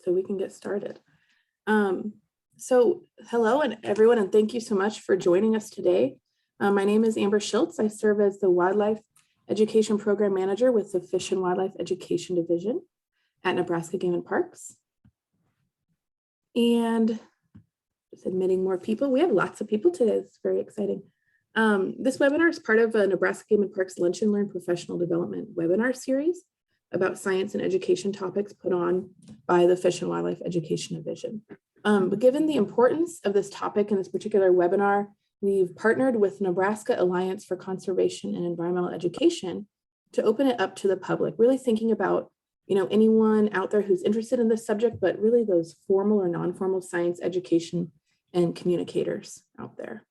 so we can get started. So hello and everyone, and thank you so much for joining us today. My name is Amber Schultz. I serve as the Wildlife Education Program Manager with the Fish and Wildlife Education Division at Nebraska Game and Parks. And just admitting more people. We have lots of people today. It's very exciting. This webinar is part of a Nebraska Game and Parks Lunch and Learn Professional Development webinar series about science and education topics put on by the Fish and Wildlife Education Division. But given the importance of this topic in this particular webinar, we've partnered with Nebraska Alliance for Conservation and Environmental Education to open it up to the public, really thinking about anyone out there who's interested in this subject, but really those formal or non-formal science education and communicators out there.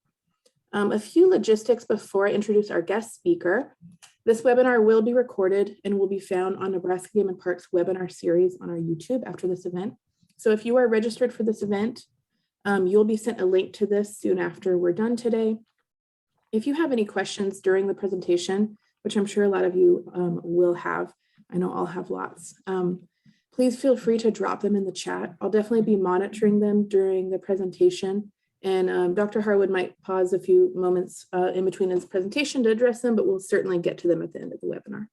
A few logistics before I introduce our guest speaker. This webinar will be recorded and will be found on Nebraska Game and Parks webinar series on our YouTube after this event. So if you are registered for this event, you'll be sent a link to this soon after we're done today. If you have any questions during the presentation, which I'm sure a lot of you will have, I know I'll have lots, please feel free to drop them in the chat. I'll definitely be monitoring them during the presentation. And Dr. Harwood might pause a few moments in between his presentation to address them, but we'll certainly get to them at the end of the webinar.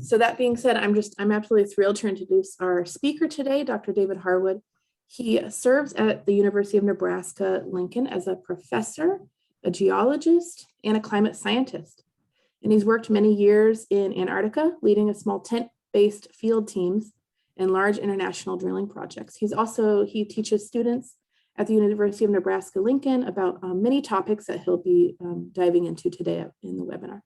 So that being said, I'm absolutely thrilled to introduce our speaker today, Dr. David Harwood. He serves at the University of Nebraska-Lincoln as a professor, a geologist, and a climate scientist. And he's worked many years in Antarctica, leading a small tent-based field teams and large international drilling projects. He teaches students at the University of Nebraska-Lincoln about many topics that he'll be diving into today in the webinar.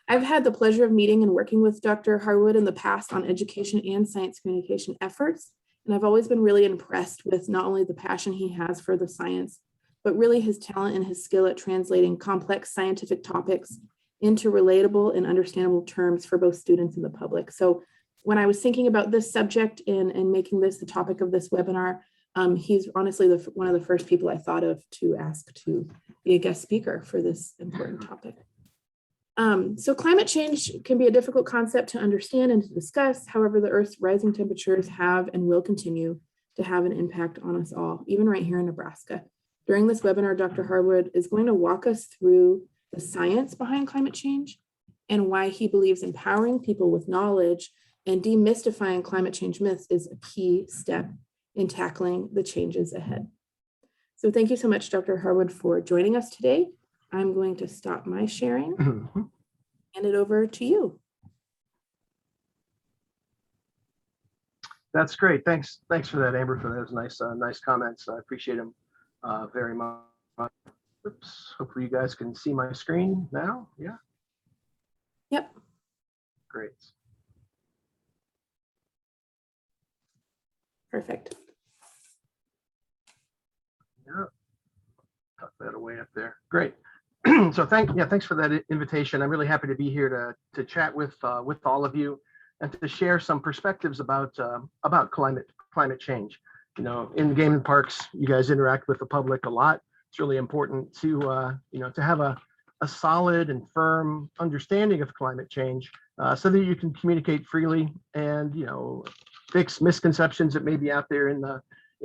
I've had the pleasure of meeting and working with Dr. Harwood in the past on education and science communication efforts, and I've always been really impressed with not only the passion he has for the science, but really his talent and his skill at translating complex scientific topics into relatable and understandable terms for both students and the public. So when I was thinking about this subject and making this the topic of this webinar, he's honestly one of the first people I thought of to ask to be a guest speaker for this important topic. So climate change can be a difficult concept to understand and to discuss. However, the Earth's rising temperatures have and will continue to have an impact on us all, even right here in Nebraska. During this webinar, Dr. Harwood is going to walk us through the science behind climate change and why he believes empowering people with knowledge and demystifying climate change myths is a key step in tackling the changes ahead. So thank you so much, Dr. Harwood, for joining us today. I'm going to stop my sharing, hand it over to you. That's great. Thanks for that, Amber, for those nice comments. I appreciate them very much. Oops. Hopefully you guys can see my screen now. Yeah. Yep. Great. Perfect. Yeah. Tuck that away up there. Great. So thanks for that invitation. I'm really happy to be here to chat with all of you and to share some perspectives about climate change. In Game and Parks, you guys interact with the public a lot. It's really important to have a solid and firm understanding of climate change so that you can communicate freely and fix misconceptions that may be out there in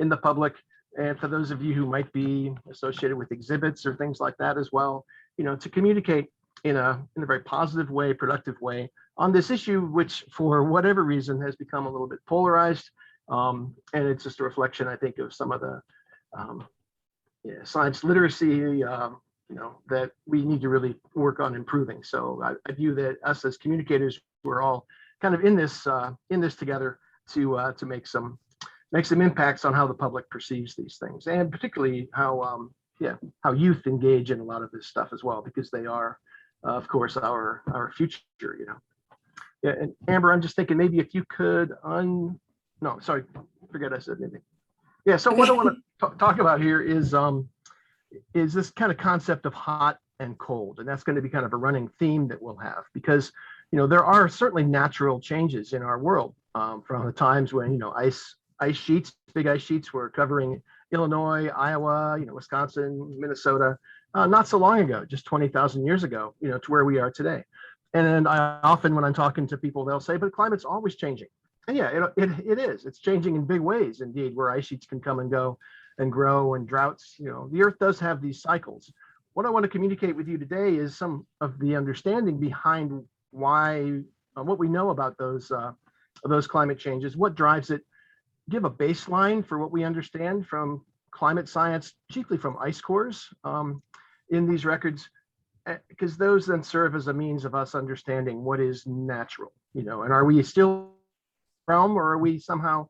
the public. And for those of you who might be associated with exhibits or things like that as well, to communicate in a very positive way, productive way on this issue, which for whatever reason has become a little bit polarized. And it's just a reflection, I think, of some of the science literacy, that we need to really work on improving. So I view that us as communicators, we're all kind of in this together to make some impacts on how the public perceives these things, and particularly how youth engage in a lot of this stuff as well, because they are, of course, our future. Yeah, and Amber, I'm just thinking maybe if you could no, sorry, forget I said anything. Yeah, so what I want to talk about here is this kind of concept of hot and cold, and that's going to be kind of a running theme that we'll have, because there are certainly natural changes in our world from the times when big ice sheets were covering Illinois, Iowa, Wisconsin, Minnesota, not so long ago, just 20,000 years ago, to where we are today. And I often, when I'm talking to people, they'll say, but climate's always changing. And yeah, it is. It's changing in big ways, indeed, where ice sheets can come and go and grow, and droughts. The Earth does have these cycles. What I want to communicate with you today is some of the understanding behind why, what we know about those climate changes, what drives it, give a baseline for what we understand from climate science, chiefly from ice cores in these records, because those then serve as a means of us understanding what is natural, and are we still realm, or are we somehow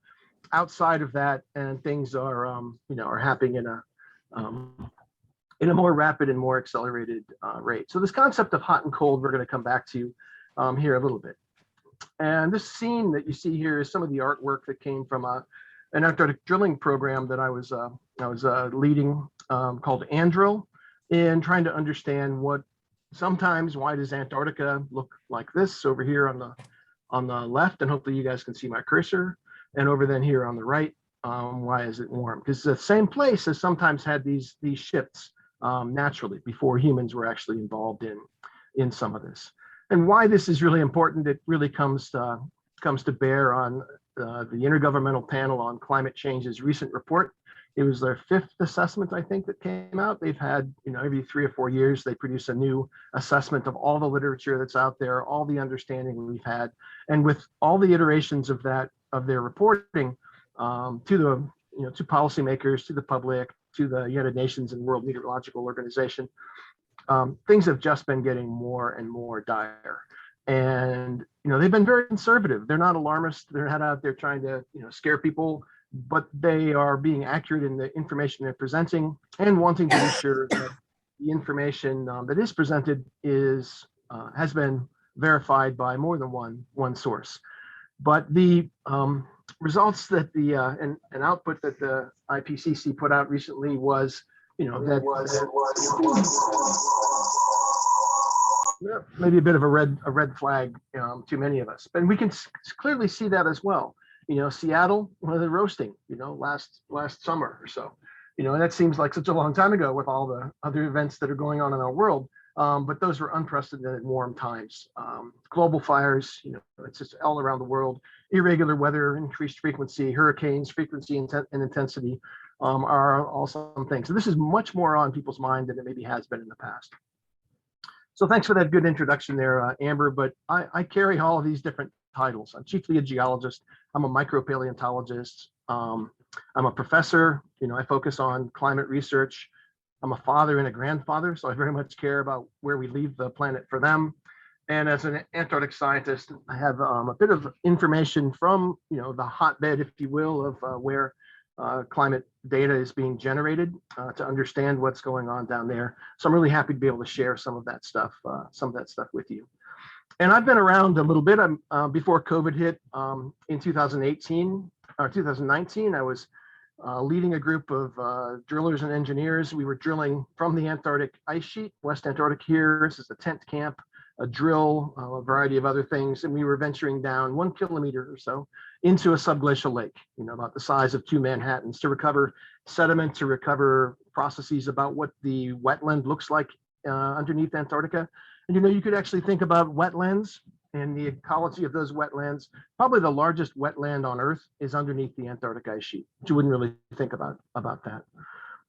outside of that, and things are happening in a more rapid and more accelerated rate. So this concept of hot and cold, we're going to come back to here a little bit. And this scene that you see here is some of the artwork that came from an Antarctic drilling program that I was leading called Andrill, in trying to understand why does Antarctica look like this over here on the left, and hopefully you guys can see my cursor, and over then here on the right, why is it warm? Because the same place has sometimes had these shifts naturally before humans were actually involved in some of this. And why this is really important, it really comes to bear on the Intergovernmental Panel on Climate Change's recent report. It was their 5th assessment, I think, that came out. They've had, every 3 or 4 years, they produce a new assessment of all the literature that's out there, all the understanding we've had. And with all the iterations of their reporting to policymakers, to the public, to the United Nations and World Meteorological Organization, things have just been getting more and more dire. And, they've been very conservative. They're not alarmist. They're not out there trying to, scare people, but they are being accurate in the information they're presenting, and wanting to be sure that the information that is presented has been verified by more than one source. But the results that an output that the IPCC put out recently was, maybe a bit of a red flag to many of us, but we can clearly see that as well. Seattle, the roasting, last summer or so, and that seems like such a long time ago with all the other events that are going on in our world. But those were unprecedented warm times. Global fires, it's just all around the world. Irregular weather, increased frequency, hurricanes, frequency and intensity are all some things. So this is much more on people's mind than it maybe has been in the past. So thanks for that good introduction there, Amber. But I carry all of these different titles. I'm chiefly a geologist. I'm a micropaleontologist. I'm a professor. I focus on climate research. I'm a father and a grandfather, so I very much care about where we leave the planet for them. And as an Antarctic scientist, I have a bit of information from the hotbed, if you will, of where climate data is being generated to understand what's going on down there. So I'm really happy to be able to share some of that stuff with you. And I've been around a little bit. Before COVID hit in 2018 or 2019, I was leading a group of drillers and engineers. We were drilling from the Antarctic ice sheet, West Antarctic here. This is a tent camp, a drill, a variety of other things. And we were venturing down 1 kilometer or so into a subglacial lake, about the size of 2 Manhattans, to recover sediment, to recover processes about what the wetland looks like underneath Antarctica. And you could actually think about wetlands and the ecology of those wetlands. Probably the largest wetland on Earth is underneath the Antarctic ice sheet, but you wouldn't really think about that.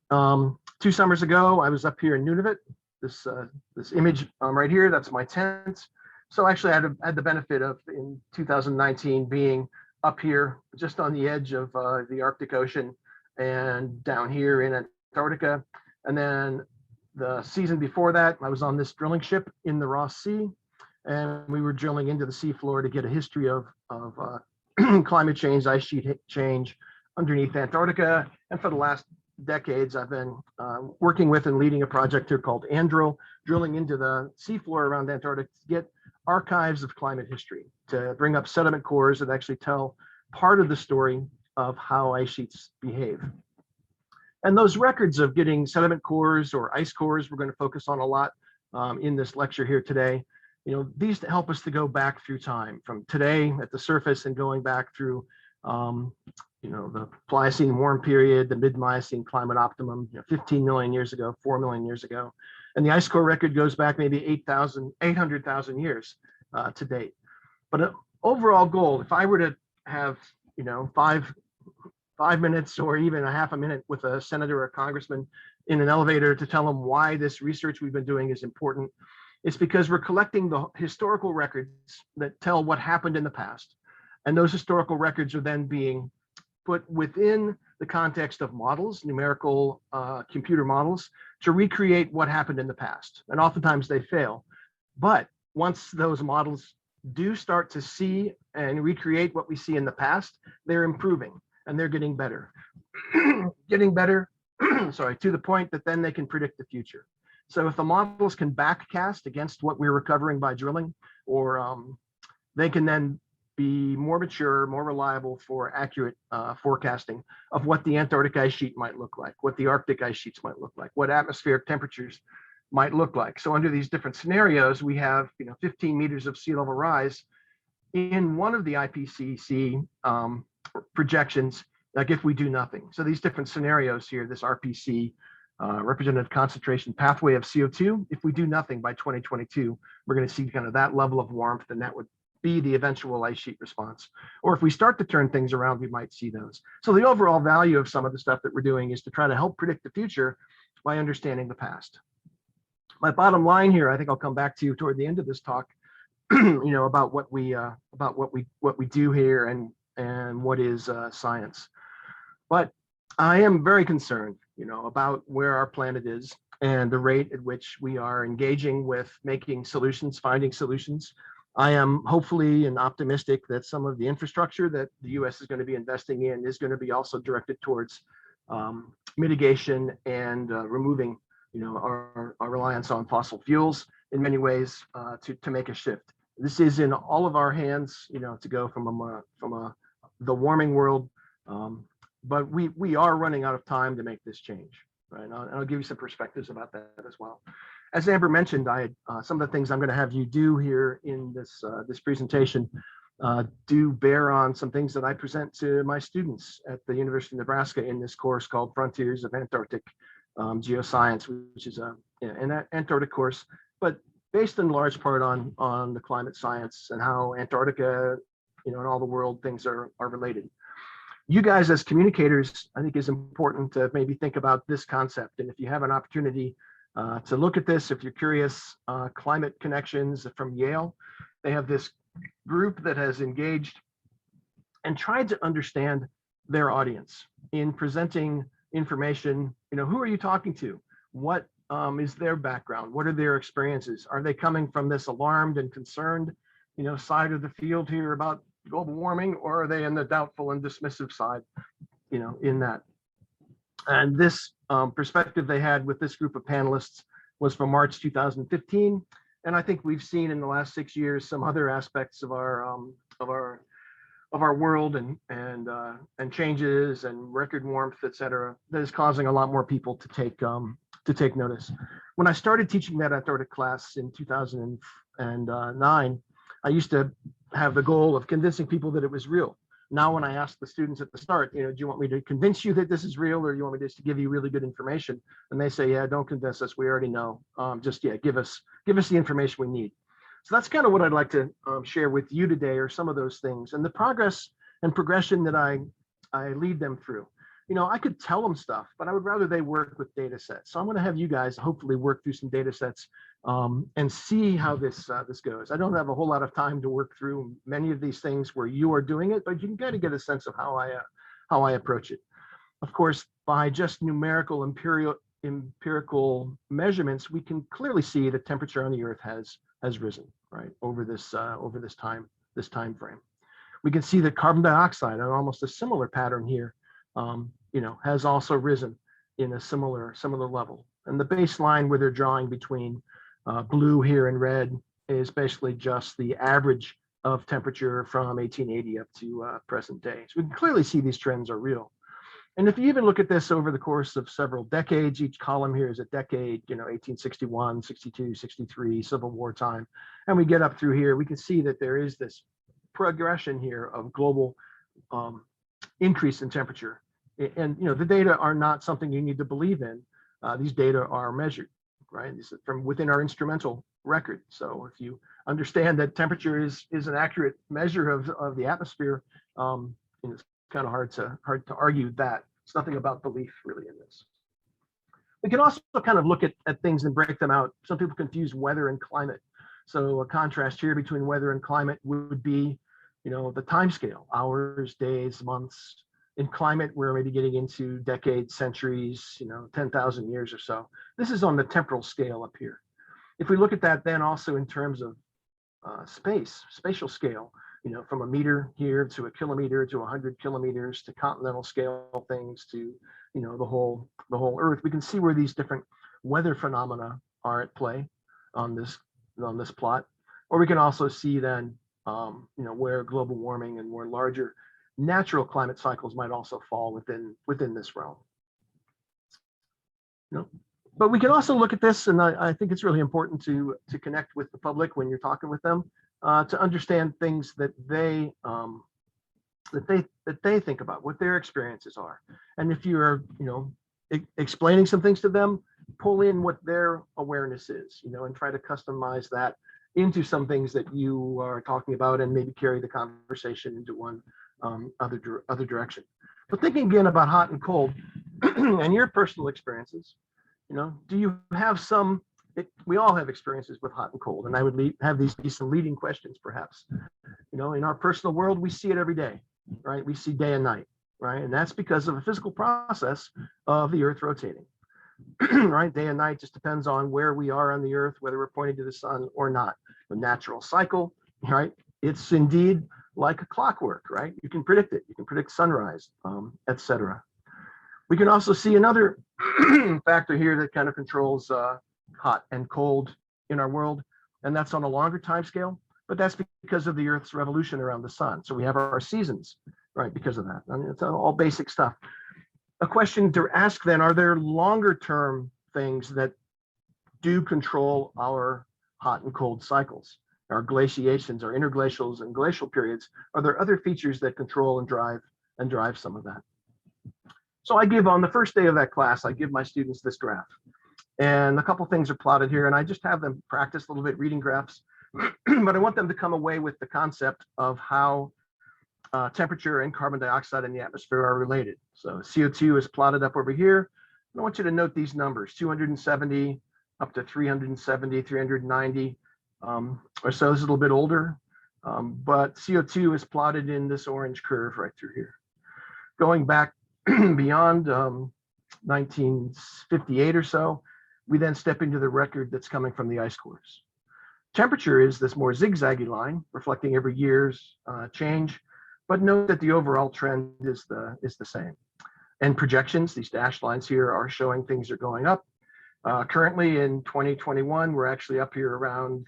2 summers ago, I was up here in Nunavut. This image right here, that's my tent. So actually, I had the benefit of, in 2019, being up here just on the edge of the Arctic Ocean and down here in Antarctica. And then the season before that, I was on this drilling ship in the Ross Sea, and we were drilling into the seafloor to get a history of climate change, ice sheet change underneath Antarctica. And for the last decades, I've been working with and leading a project here called Andrill, drilling into the seafloor around Antarctica to get archives of climate history, to bring up sediment cores that actually tell part of the story of how ice sheets behave. And those records of getting sediment cores or ice cores, we're going to focus on a lot in this lecture here today. These help us to go back through time, from today at the surface and going back through the Pliocene warm period, the mid-Miocene climate optimum, 15 million years ago, 4 million years ago. And the ice core record goes back maybe 800,000 years to date. But an overall goal, if I were to have, you know, five minutes or even a half a minute with a senator or a congressman in an elevator to tell them why this research we've been doing is important. It's because we're collecting the historical records that tell what happened in the past. And those historical records are then being put within the context of models, numerical computer models, to recreate what happened in the past. And oftentimes they fail. But once those models do start to see and recreate what we see in the past, they're improving and they're getting better. Getting better, sorry, to the point that then they can predict the future. So if the models can backcast against what we're recovering by drilling, or they can then be more mature, more reliable for accurate forecasting of what the Antarctic ice sheet might look like, what the Arctic ice sheets might look like, what atmospheric temperatures might look like. So under these different scenarios, we have 15 meters of sea level rise in one of the IPCC projections, like if we do nothing. So these different scenarios here, this RPC, representative concentration pathway of CO2, if we do nothing by 2022, we're going to see kind of that level of warmth, and that would be the eventual ice sheet response. Or if we start to turn things around, we might see those. So the overall value of some of the stuff that we're doing is to try to help predict the future by understanding the past. My bottom line here, I think I'll come back to toward the end of this talk, about what we do here and what is science. But I am very concerned, about where our planet is and the rate at which we are engaging with making solutions, finding solutions. I am hopefully and optimistic that some of the infrastructure that the U.S. is going to be investing in is going to be also directed towards mitigation and removing, our reliance on fossil fuels in many ways to make a shift. This is in all of our hands, to go from the warming world, but we are running out of time to make this change, right? And I'll give you some perspectives about that as well. As Amber mentioned, some of the things I'm going to have you do here in this presentation do bear on some things that I present to my students at the University of Nebraska in this course called Frontiers of Antarctic Geoscience, which is an Antarctic course, but based in large part on the climate science and how Antarctica, and all the world things are related. You guys as communicators, I think is important to maybe think about this concept. And if you have an opportunity to look at this, if you're curious, Climate Connections from Yale, they have this group that has engaged and tried to understand their audience in presenting information. Who are you talking to? What is their background? What are their experiences? Are they coming from this alarmed and concerned, side of the field here about global warming, or are they in the doubtful and dismissive side, in that? And this perspective they had with this group of panelists was from March 2015. And I think we've seen in the last 6 years some other aspects of our world and changes and record warmth, et cetera, that is causing a lot more people to take notice. When I started teaching that Antarctic class in 2009, I used to have the goal of convincing people that it was real. Now, when I ask the students at the start, do you want me to convince you that this is real, or do you want me just to give you really good information? And they say, yeah, don't convince us. We already know. Give us the information we need. So that's kind of what I'd like to share with you today, or some of those things and the progress and progression that I lead them through. I could tell them stuff, but I would rather they work with data sets. So I'm going to have you guys hopefully work through some data sets and see how this goes. I don't have a whole lot of time to work through many of these things where you are doing it, but you can kind of get a sense of how I approach it. Of course, by just numerical empirical measurements, we can clearly see the temperature on the Earth has risen, right, over this time frame. We can see that carbon dioxide, on almost a similar pattern here, has also risen in a similar level. And the baseline where they're drawing between blue here and red is basically just the average of temperature from 1880 up to present day. So we can clearly see these trends are real. And if you even look at this over the course of several decades, each column here is a decade, 1861, 62, 63, Civil War time. And we get up through here, we can see that there is this progression here of global increase in temperature. And the data are not something you need to believe in. These data are measured, right? This is from within our instrumental record. So if you understand that temperature is an accurate measure of the atmosphere, it's kind of hard to argue that. It's nothing about belief really in this. We can also kind of look at things and break them out. Some people confuse weather and climate. So a contrast here between weather and climate would be, the time scale, hours, days, months. In climate, we're maybe getting into decades, centuries, 10,000 years or so. This is on the temporal scale up here. If we look at that then also in terms of spatial scale, from a meter here to a kilometer to 100 kilometers to continental scale things to, the whole Earth, we can see where these different weather phenomena are at play on this plot. Or we can also see then, where global warming and more larger natural climate cycles might also fall within this realm. But we can also look at this, and I think it's really important to connect with the public when you're talking with them, to understand things that they think about, what their experiences are. And if you're, explaining some things to them, pull in what their awareness is, and try to customize that into some things that you are talking about, and maybe carry the conversation into one other direction. But thinking again about hot and cold and your personal experiences, do you have some? We all have experiences with hot and cold, and I would have these be some leading questions, perhaps. In our personal world, we see it every day, right? We see day and night, right? And that's because of a physical process of the Earth rotating, right? Day and night just depends on where we are on the Earth, whether we're pointing to the sun or not. The natural cycle, right? It's indeed like a clockwork, right? You can predict it. You can predict sunrise, etc. We can also see another factor here that kind of controls hot and cold in our world, and that's on a longer time scale, but that's because of the Earth's revolution around the sun. So we have our seasons, right, because of that. I mean, it's all basic stuff. A question to ask then, are there longer term things that do control our hot and cold cycles, our glaciations, our interglacials and glacial periods? Are there other features that control and drive some of that? So I give, on the first day of that class, I give my students this graph. And a couple things are plotted here, and I just have them practice a little bit reading graphs, but I want them to come away with the concept of how temperature and carbon dioxide in the atmosphere are related. So CO2 is plotted up over here. I want you to note these numbers, 270 up to 370, 390 or so. This is a little bit older, but CO2 is plotted in this orange curve right through here. Going back beyond 1958 or so, we then step into the record that's coming from the ice cores. Temperature is this more zigzaggy line reflecting every year's change, but note that the overall trend is the same. And projections, these dashed lines here, are showing things are going up. Currently in 2021, we're actually up here around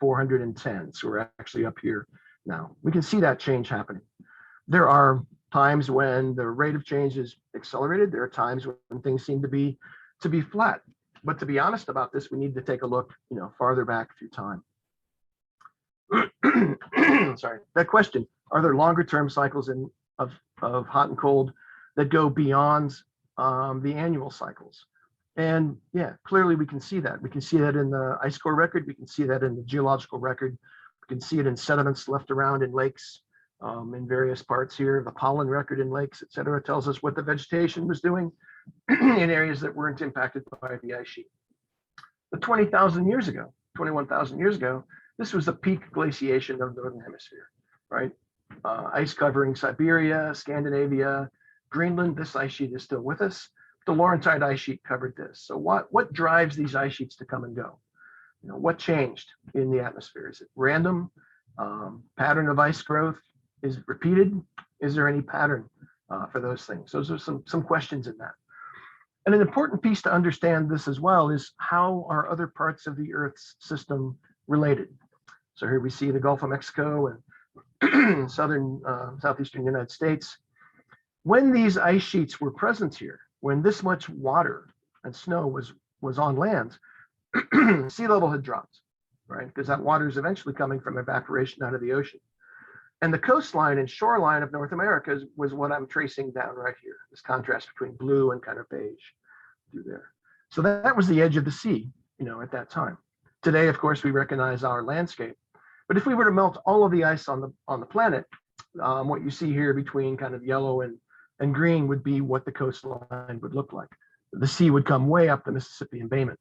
410. So we're actually up here now. We can see that change happening. There are times when the rate of change is accelerated. There are times when things seem to be flat. But to be honest about this, we need to take a look, farther back through time. Sorry, that question, are there longer term cycles of hot and cold that go beyond the annual cycles? And yeah, clearly we can see that. We can see that in the ice core record. We can see that in the geological record. We can see it in sediments left around in lakes in various parts here. The pollen record in lakes, et cetera, tells us what the vegetation was doing in areas that weren't impacted by the ice sheet. But 20,000 years ago, 21,000 years ago, this was the peak glaciation of the Northern Hemisphere, right? Ice covering Siberia, Scandinavia, Greenland. This ice sheet is still with us. The Laurentide ice sheet covered this. So what drives these ice sheets to come and go? What changed in the atmosphere? Is it random? Pattern of ice growth? Is it repeated? Is there any pattern for those things? Those are some questions in that. And an important piece to understand this as well is how are other parts of the Earth's system related? So here we see the Gulf of Mexico and southeastern United States. When these ice sheets were present here, when this much water and snow was on land, sea level had dropped, right? Because that water is eventually coming from evaporation out of the ocean. And the coastline and shoreline of North America was what I'm tracing down right here, this contrast between blue and kind of beige through there. So that was the edge of the sea, at that time. Today, of course, we recognize our landscape. But if we were to melt all of the ice on the planet, what you see here between kind of yellow and green would be what the coastline would look like. The sea would come way up the Mississippi embayment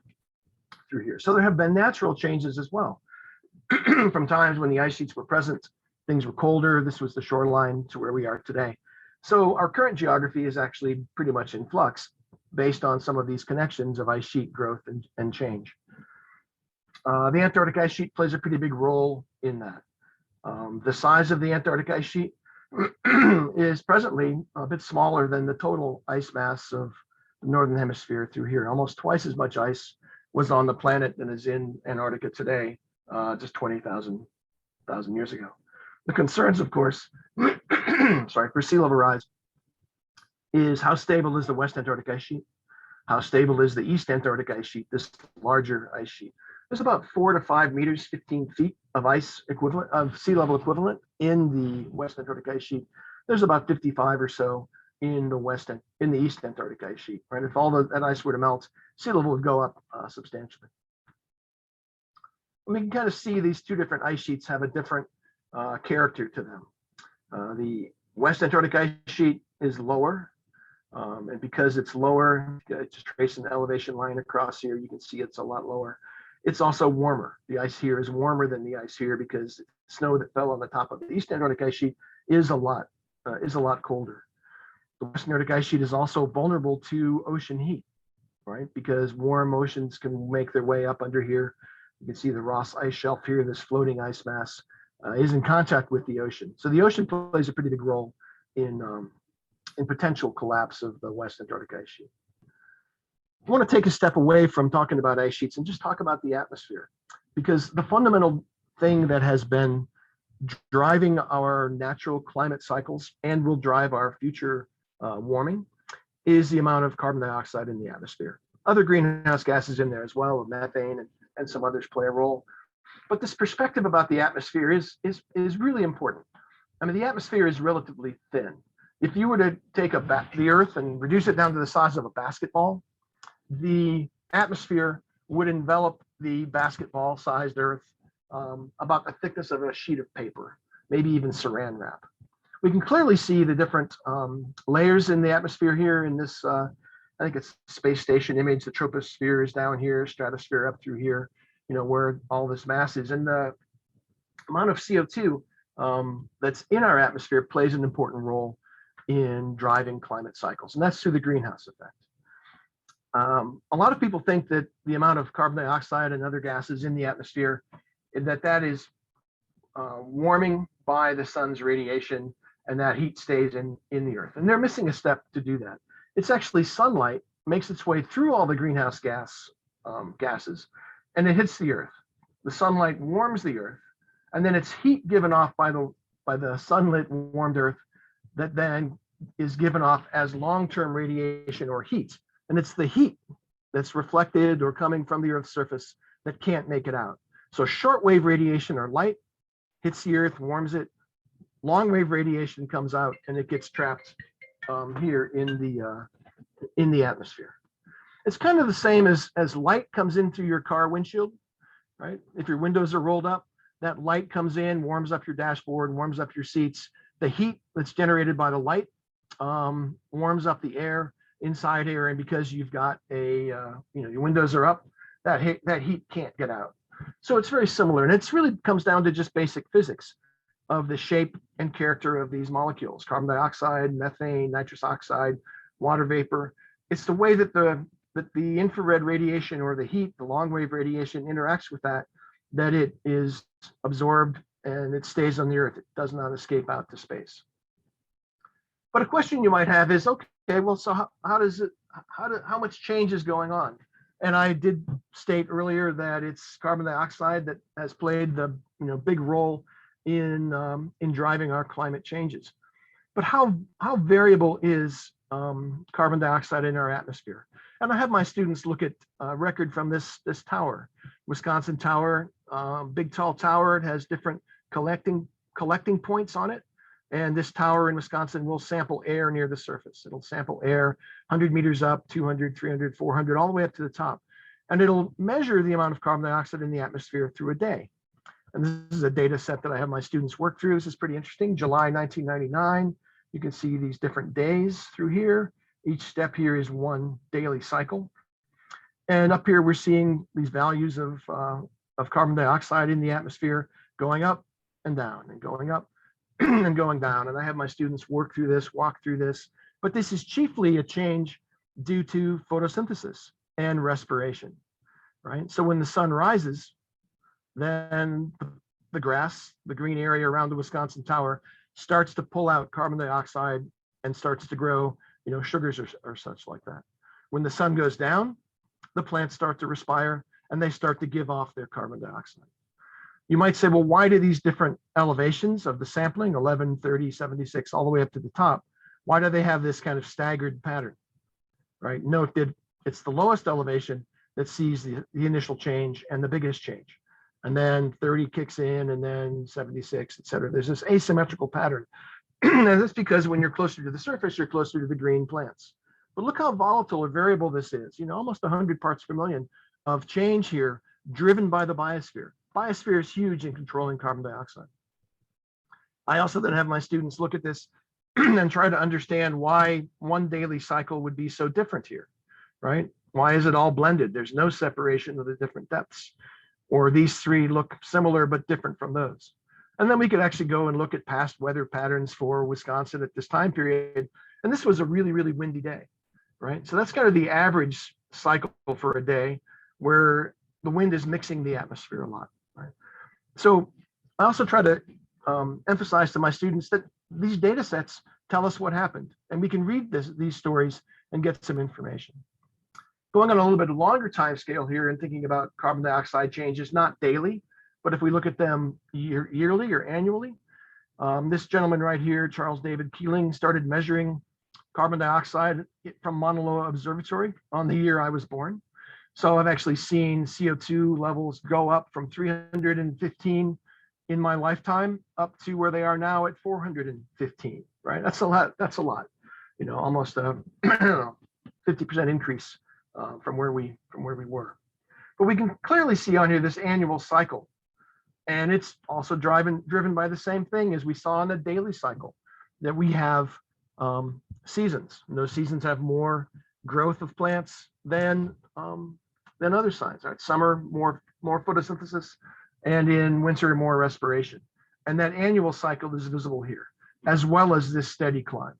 through here. So there have been natural changes as well. From times when the ice sheets were present, things were colder. This was the shoreline to where we are today. So our current geography is actually pretty much in flux based on some of these connections of ice sheet growth and change. The Antarctic ice sheet plays a pretty big role in that. The size of the Antarctic ice sheet is presently a bit smaller than the total ice mass of the Northern Hemisphere through here. Almost twice as much ice was on the planet than is in Antarctica today, just 20,000 years ago. The concerns, of course, for sea level rise is how stable is the West Antarctic ice sheet? How stable is the East Antarctic ice sheet, this larger ice sheet? There's about 4 to 5 meters, 15 feet of ice equivalent, of sea level equivalent in the West Antarctic ice sheet. There's about 55 or so in the East Antarctic ice sheet, right? If all that ice were to melt, sea level would go up substantially. And we can kind of see these two different ice sheets have a different character to them. The West Antarctic ice sheet is lower, and because it's lower, just trace an elevation line across here, you can see it's a lot lower. It's also warmer. The ice here is warmer than the ice here because snow that fell on the top of the East Antarctic ice sheet is a lot colder. The West Antarctic ice sheet is also vulnerable to ocean heat, right? Because warm oceans can make their way up under here. You can see the Ross ice shelf here. This floating ice mass is in contact with the ocean. So the ocean plays a pretty big role in potential collapse of the West Antarctic ice sheet. I want to take a step away from talking about ice sheets and just talk about the atmosphere, because the fundamental thing that has been driving our natural climate cycles and will drive our future warming is the amount of carbon dioxide in the atmosphere. Other greenhouse gases in there as well, methane and some others play a role. But this perspective about the atmosphere is really important. I mean, the atmosphere is relatively thin. If you were to take the Earth and reduce it down to the size of a basketball, the atmosphere would envelop the basketball-sized Earth about the thickness of a sheet of paper, maybe even saran wrap. We can clearly see the different layers in the atmosphere here in this, I think it's space station image. The troposphere is down here, stratosphere up through here, where all this mass is. And the amount of CO2 that's in our atmosphere plays an important role in driving climate cycles, and that's through the greenhouse effect. A lot of people think that the amount of carbon dioxide and other gases in the atmosphere, that is warming by the sun's radiation, and that heat stays in the Earth. And they're missing a step to do that. It's actually sunlight makes its way through all the greenhouse gases, and it hits the Earth. The sunlight warms the Earth, and then it's heat given off by the sunlit warmed Earth that then is given off as long-term radiation or heat. And it's the heat that's reflected or coming from the Earth's surface that can't make it out. So shortwave radiation or light hits the Earth, warms it. Long wave radiation comes out and it gets trapped here in the atmosphere. It's kind of the same as light comes in through your car windshield, right? If your windows are rolled up, that light comes in, warms up your dashboard, warms up your seats. The heat that's generated by the light warms up the air inside here, and because you've got your windows are up, that heat can't get out. So it's very similar, and it's really comes down to just basic physics of the shape and character of these molecules: carbon dioxide, methane, nitrous oxide, water vapor. It's the way that the infrared radiation or the heat, the long wave radiation interacts with that it is absorbed and it stays on the Earth. It does not escape out to space. But a question you might have is, okay, well, so how much change is going on? And I did state earlier that it's carbon dioxide that has played the big role in driving our climate changes. But how variable is carbon dioxide in our atmosphere? And I have my students look at a record from this tower, Wisconsin tower, big tall tower. It has different collecting points on it. And this tower in Wisconsin will sample air near the surface. It'll sample air 100 meters up, 200, 300, 400, all the way up to the top. and it'll measure the amount of carbon dioxide in the atmosphere through a day. And this is a data set that I have my students work through. This is pretty interesting. July 1999, you can see these different days through here. Each step here is one daily cycle. And up here, we're seeing these values of carbon dioxide in the atmosphere going up and down and going up and going down. And I have my students work through this, walk through this. But this is chiefly a change due to photosynthesis and respiration, right? So when the sun rises, then the grass, the green area around the Wisconsin Tower, starts to pull out carbon dioxide and starts to grow, sugars or such like that. When the sun goes down, the plants start to respire and they start to give off their carbon dioxide. You might say, well, why do these different elevations of the sampling, 11, 30, 76, all the way up to the top, why do they have this kind of staggered pattern, right? Note that it's the lowest elevation that sees the initial change and the biggest change. And then 30 kicks in, and then 76, et cetera. There's this asymmetrical pattern. And that's because when you're closer to the surface, you're closer to the green plants. But look how volatile or variable this is. Almost 100 parts per million of change here, driven by the biosphere. Biosphere is huge in controlling carbon dioxide. I also then have my students look at this and try to understand why one daily cycle would be so different here, right? Why is it all blended? There's no separation of the different depths. Or these three look similar but different from those. And then we could actually go and look at past weather patterns for Wisconsin at this time period. And this was a really, really windy day, right? So that's kind of the average cycle for a day where the wind is mixing the atmosphere a lot, right? So I also try to emphasize to my students that these data sets tell us what happened, and we can read these stories and get some information. Going on a little bit longer time scale here and thinking about carbon dioxide changes, not daily, but if we look at them yearly or annually, this gentleman right here, Charles David Keeling, started measuring carbon dioxide from Mauna Loa Observatory on the year I was born. So I've actually seen CO2 levels go up from 315 in my lifetime up to where they are now at 415, right? That's a lot. That's a lot. Almost a 50% increase from where we were. But we can clearly see on here this annual cycle, and it's also driven by the same thing as we saw in the daily cycle, that we have seasons. And those seasons have more growth of plants than other signs. Right? Summer more photosynthesis, and in winter more respiration. And that annual cycle is visible here, as well as this steady climb.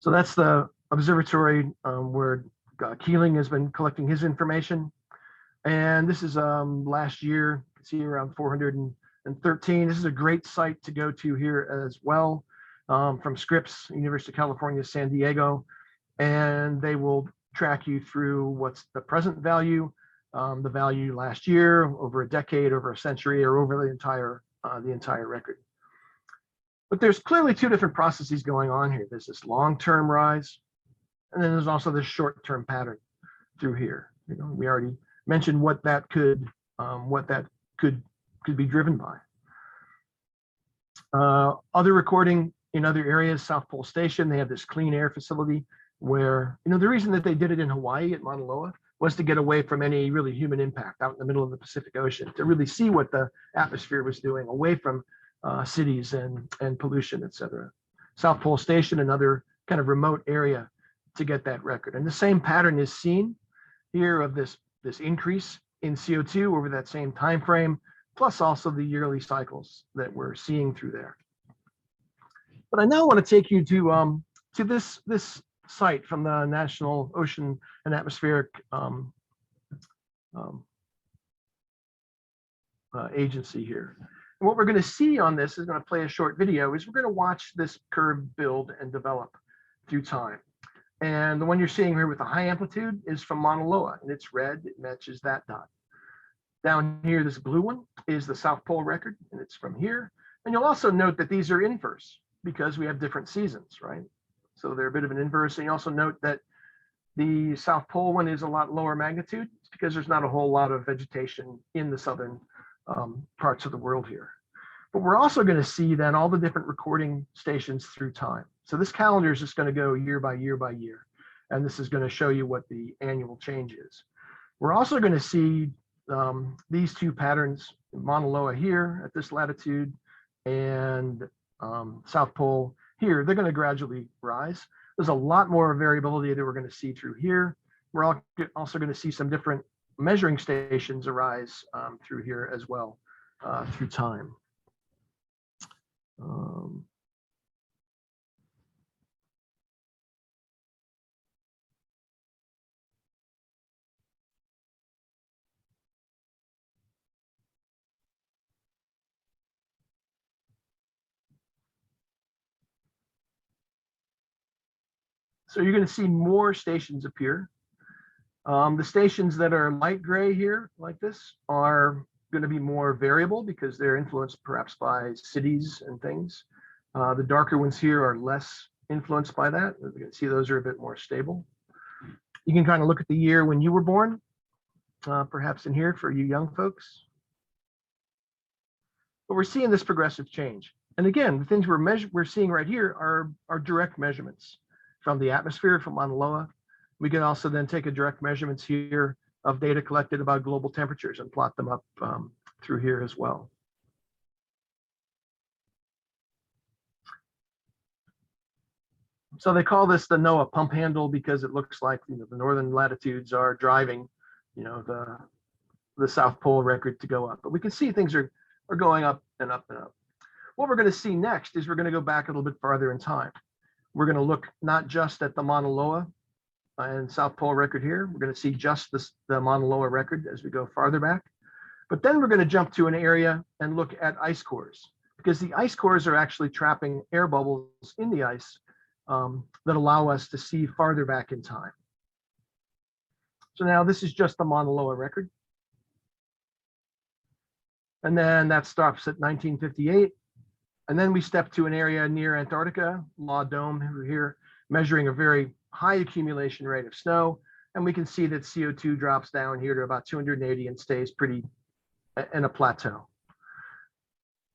So that's the observatory where Keeling has been collecting his information. And this is last year, you can see around 413. This is a great site to go to here as well, from Scripps, University of California, San Diego. And they will track you through what's the present value, the value last year, over a decade, over a century, or over the entire record. But there's clearly two different processes going on here. There's this long-term rise, and then there's also this short-term pattern through here. We already mentioned what that could be driven by. Other recording in other areas, South Pole Station, they have this clean air facility where, the reason that they did it in Hawaii at Mauna Loa was to get away from any really human impact out in the middle of the Pacific Ocean, to really see what the atmosphere was doing, away from cities and pollution, et cetera. South Pole Station, another kind of remote area to get that record. And the same pattern is seen here of this increase in CO2 over that same time frame, plus also the yearly cycles that we're seeing through there. But I now want to take you to this site from the National Ocean and Atmospheric Agency here. And what we're going to see on this is going to play a short video, is we're going to watch this curve build and develop through time. And the one you're seeing here with the high amplitude is from Mauna Loa, and it's red, it matches that dot. Down here, this blue one is the South Pole record, and it's from here. And you'll also note that these are inverse because we have different seasons, right? So they're a bit of an inverse. And you also note that the South Pole one is a lot lower magnitude because there's not a whole lot of vegetation in the southern parts of the world here. But we're also going to see then all the different recording stations through time. So this calendar is just going to go year by year by year. And this is going to show you what the annual change is. We're also going to see these two patterns, Mauna Loa here at this latitude and South Pole here. They're going to gradually rise. There's a lot more variability that we're going to see through here. We're also going to see some different measuring stations arise through here as well through time. So you're going to see more stations appear. The stations that are light gray here, like this, are going to be more variable because they're influenced perhaps by cities and things. The darker ones here are less influenced by that. You can see those are a bit more stable. You can kind of look at the year when you were born, perhaps in here for you young folks. But we're seeing this progressive change. And again, the things we're seeing right here are direct measurements from the atmosphere from Mauna Loa. We can also then take a direct measurements here of data collected about global temperatures and plot them up through here as well. So they call this the NOAA pump handle because it looks like the northern latitudes are driving the South Pole record to go up. But we can see things are going up and up and up. What we're going to see next is we're going to go back a little bit farther in time. We're going to look not just at the Mauna Loa and South Pole record here. We're going to see just the Mauna Loa record as we go farther back. But then we're going to jump to an area and look at ice cores, because the ice cores are actually trapping air bubbles in the ice that allow us to see farther back in time. So now this is just the Mauna Loa record. And then that stops at 1958. And then we step to an area near Antarctica, Law Dome here, measuring a very high accumulation rate of snow. And we can see that CO2 drops down here to about 280 and stays pretty in a plateau.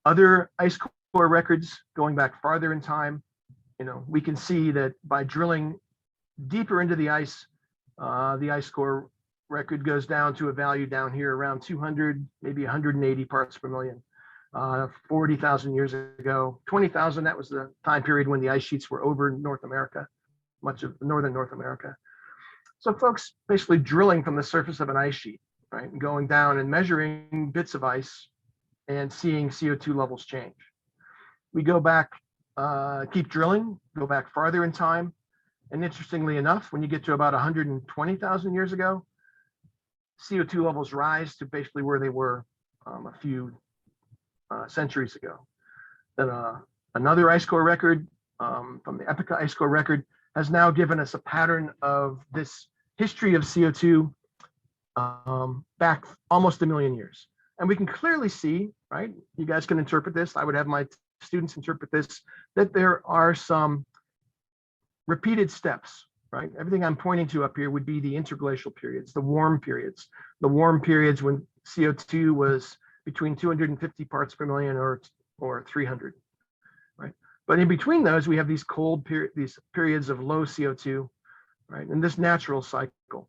Other ice core records going back farther in time, we can see that by drilling deeper into the ice core record goes down to a value down here around 200, maybe 180 parts per million. 40,000 years ago, 20,000, that was the time period when the ice sheets were over North America, much of northern North America. So folks basically drilling from the surface of an ice sheet, right, and going down and measuring bits of ice and seeing CO2 levels change. We go back, keep drilling, go back farther in time. And interestingly enough, when you get to about 120,000 years ago, CO2 levels rise to basically where they were a few centuries ago. Then another ice core record from the Epica ice core record has now given us a pattern of this history of CO2 back almost 1 million years. And we can clearly see, right, you guys can interpret this, I would have my students interpret this, that there are some repeated steps, right? Everything I'm pointing to up here would be the interglacial periods, the warm periods when CO2 was between 250 parts per million or 300, right? But in between those, we have these these periods of low CO2, right? And this natural cycle.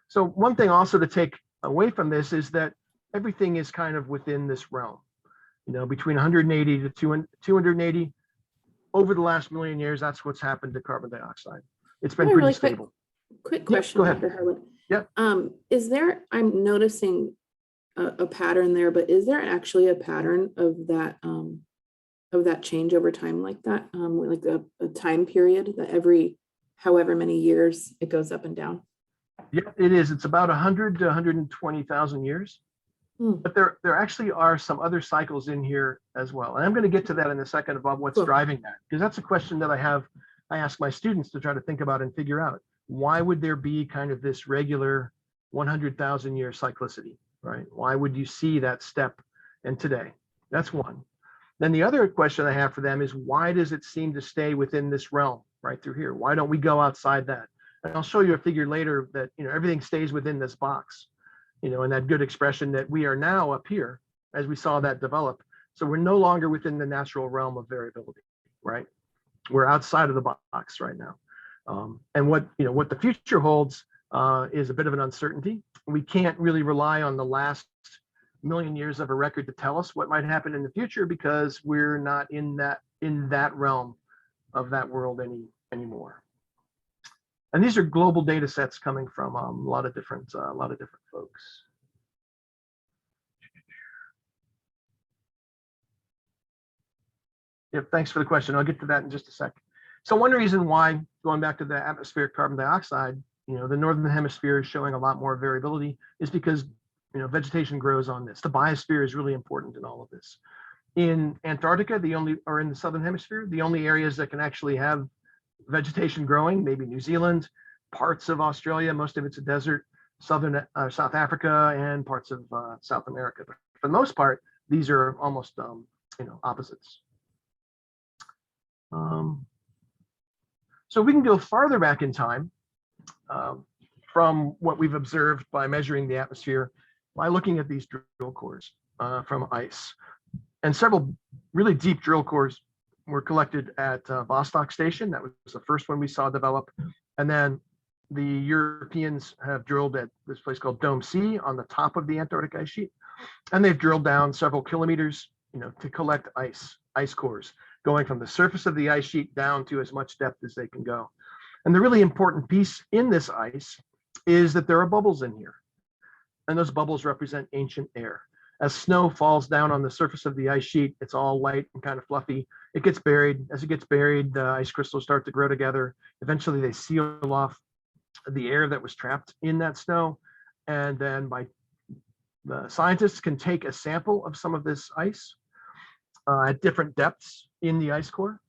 So one thing also to take away from this is that everything is kind of within this realm, between 180 to 280 over the last 1 million years. That's what's happened to carbon dioxide. It's been pretty really stable. Quick question, go ahead. Dr. Harwood. Yeah. Is there, I'm noticing a pattern there, but is there actually a pattern of that change over time like that? Like a time period that every however many years it goes up and down? Yeah, it is. It's about 100 to 120,000 years. But there actually are some other cycles in here as well. And I'm going to get to that in a second about what's driving that, because that's a question that I ask my students to try to think about and figure out. Why would there be kind of this regular 100,000 year cyclicity, right? Why would you see that step in today? That's one. Then the other question I have for them is, why does it seem to stay within this realm right through here? Why don't we go outside that? And I'll show you a figure later that, everything stays within this box, and that good expression that we are now up here as we saw that develop. So we're no longer within the natural realm of variability, right? We're outside of the box right now. And what the future holds is a bit of an uncertainty. We can't really rely on the last million years of a record to tell us what might happen in the future, because we're not in that realm of that world anymore. And these are global data sets coming from a lot of different folks. Yep, thanks for the question. I'll get to that in just a sec. So one reason why, going back to the atmospheric carbon dioxide, the northern hemisphere is showing a lot more variability, is because vegetation grows on this. The biosphere is really important in all of this. In Antarctica, or in the southern hemisphere, the only areas that can actually have vegetation growing, maybe New Zealand, parts of Australia, most of it's a desert, South Africa, and parts of South America. But for the most part, these are almost opposites. So we can go farther back in time from what we've observed by measuring the atmosphere by looking at these drill cores from ice. And several really deep drill cores were collected at Vostok Station. That was the first one we saw develop. And then the Europeans have drilled at this place called Dome C on the top of the Antarctic ice sheet. And they've drilled down several kilometers, to collect ice cores, going from the surface of the ice sheet down to as much depth as they can go. And the really important piece in this ice is that there are bubbles in here. And those bubbles represent ancient air. As snow falls down on the surface of the ice sheet, it's all light and kind of fluffy. It gets buried. As it gets buried, the ice crystals start to grow together. Eventually, they seal off the air that was trapped in that snow. And then the scientists can take a sample of some of this ice at different depths in the ice core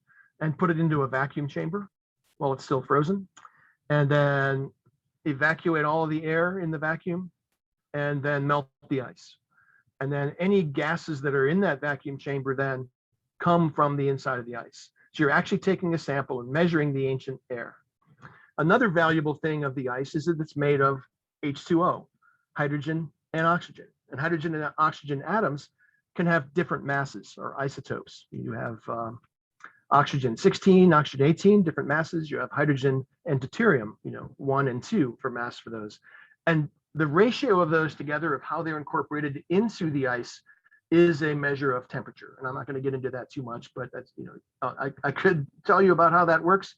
and put it into a vacuum chamber while it's still frozen, and then evacuate all of the air in the vacuum, and then melt the ice. And then any gases that are in that vacuum chamber then come from the inside of the ice. So you're actually taking a sample and measuring the ancient air. Another valuable thing of the ice is that it's made of H2O, hydrogen and oxygen. And hydrogen and oxygen atoms can have different masses or isotopes. You have oxygen 16, oxygen 18, different masses. You have hydrogen and deuterium, 1 and 2 for mass for those. And the ratio of those together, of how they're incorporated into the ice, is a measure of temperature. And I'm not going to get into that too much, but that's, I could tell you about how that works.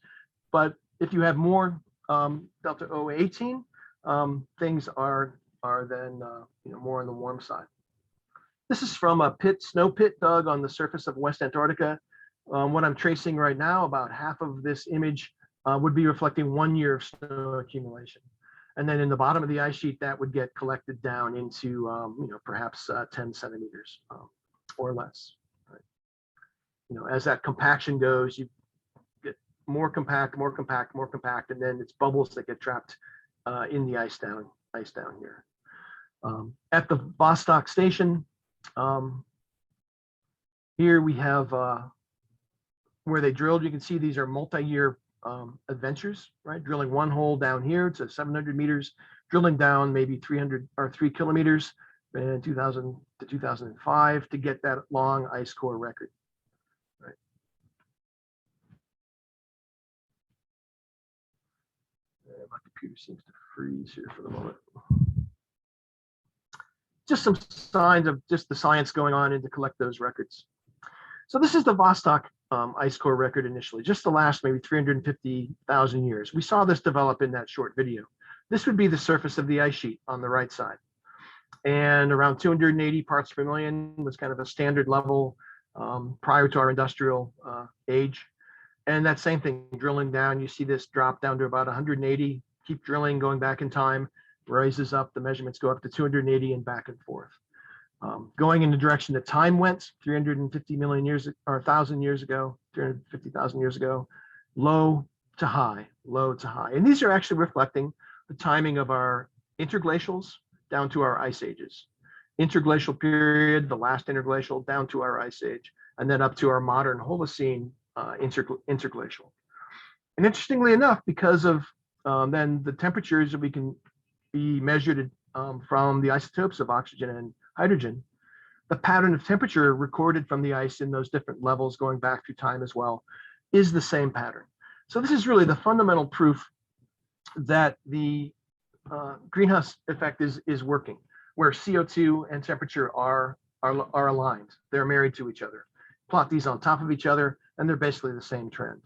But if you have more delta O18, things are then more on the warm side. This is from a snow pit dug on the surface of West Antarctica. What I'm tracing right now, about half of this image would be reflecting 1 year of snow accumulation. And then in the bottom of the ice sheet, that would get collected down into, perhaps 10 centimeters or less. Right? As that compaction goes, you get more compact, and then it's bubbles that get trapped in the ice down here. At the Vostok Station, here we have where they drilled. You can see these are multi-year adventures, right? Drilling one hole down here to 700 meters, drilling down maybe 3 kilometers in 2000 to 2005 to get that long ice core record. Right. My computer seems to freeze here for the moment. Just some signs of just the science going on and to collect those records. So this is the Vostok ice core record initially, just the last maybe 350,000 years. We saw this develop in that short video. This would be the surface of the ice sheet on the right side. And around 280 parts per million was kind of a standard level prior to our industrial age. And that same thing, drilling down, you see this drop down to about 180, keep drilling, going back in time, rises up, the measurements go up to 280 and back and forth. Going in the direction that time went, 350 million years or 1,000 years ago, 350,000 years ago, low to high, low to high. And these are actually reflecting the timing of our interglacials down to our ice ages. Interglacial period, the last interglacial, down to our ice age, and then up to our modern Holocene interglacial. And interestingly enough, because of then the temperatures that we can be measured from the isotopes of oxygen and hydrogen, the pattern of temperature recorded from the ice in those different levels going back through time as well is the same pattern. So this is really the fundamental proof that the greenhouse effect is working, where CO2 and temperature are aligned. They're married to each other. Plot these on top of each other, and they're basically the same trend.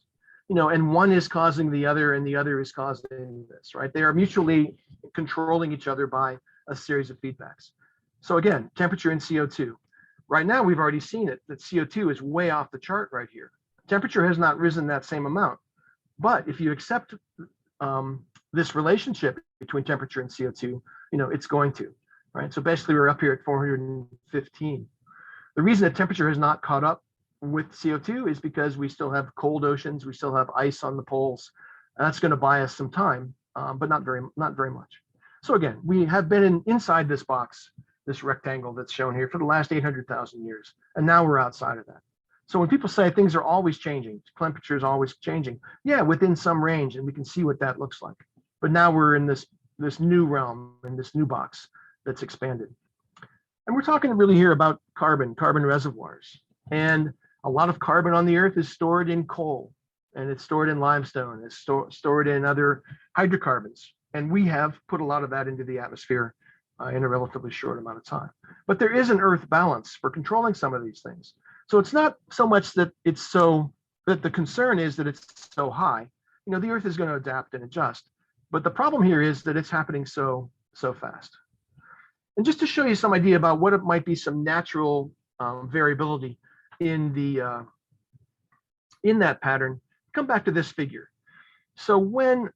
And one is causing the other, and the other is causing this, right? They are mutually controlling each other by a series of feedbacks. So again, temperature and CO2. Right now, we've already seen it, that CO2 is way off the chart right here. Temperature has not risen that same amount. But if you accept this relationship between temperature and CO2, it's going to, right? So basically we're up here at 415. The reason that temperature has not caught up with CO2 is because we still have cold oceans, we still have ice on the poles. That's going to buy us some time, but not very much. So again, we have been inside this box, this rectangle that's shown here for the last 800,000 years, and now we're outside of that. So when people say things are always changing, temperature is always changing, yeah, within some range, and we can see what that looks like. But now we're in this new realm, in this new box that's expanded. And we're talking really here about carbon reservoirs. And a lot of carbon on the Earth is stored in coal, and it's stored in limestone, it's stored in other hydrocarbons. And we have put a lot of that into the atmosphere in a relatively short amount of time. But there is an Earth balance for controlling some of these things. So it's not so much that that the concern is that it's so high. The Earth is going to adapt and adjust. But the problem here is that it's happening so fast. And just to show you some idea about what it might be some natural variability in that pattern, come back to this figure. So when,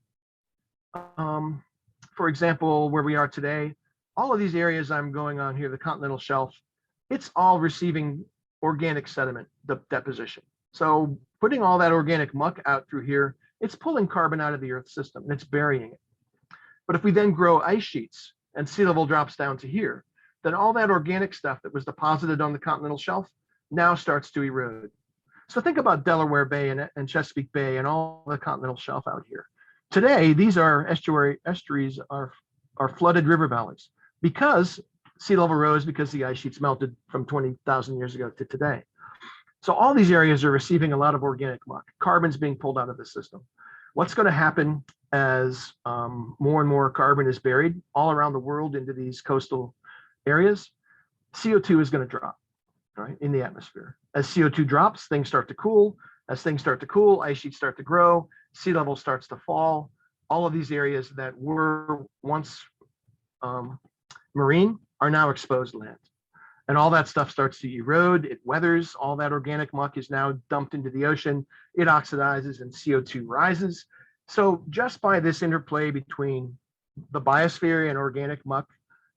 for example, where we are today, all of these areas I'm going on here, the continental shelf, it's all receiving organic sediment deposition. So putting all that organic muck out through here, it's pulling carbon out of the Earth system and it's burying it. But if we then grow ice sheets and sea level drops down to here, then all that organic stuff that was deposited on the continental shelf now starts to erode. So think about Delaware Bay and Chesapeake Bay and all the continental shelf out here. Today, these are estuaries are flooded river valleys because sea level rose, because the ice sheets melted from 20,000 years ago to today. So all these areas are receiving a lot of organic muck. Carbon's being pulled out of the system. What's going to happen as more and more carbon is buried all around the world into these coastal areas? CO2 is going to drop, right, in the atmosphere. As CO2 drops, things start to cool. As things start to cool, ice sheets start to grow, sea level starts to fall. All of these areas that were once marine are now exposed land. And all that stuff starts to erode, it weathers, all that organic muck is now dumped into the ocean, it oxidizes and CO2 rises. So just by this interplay between the biosphere and organic muck,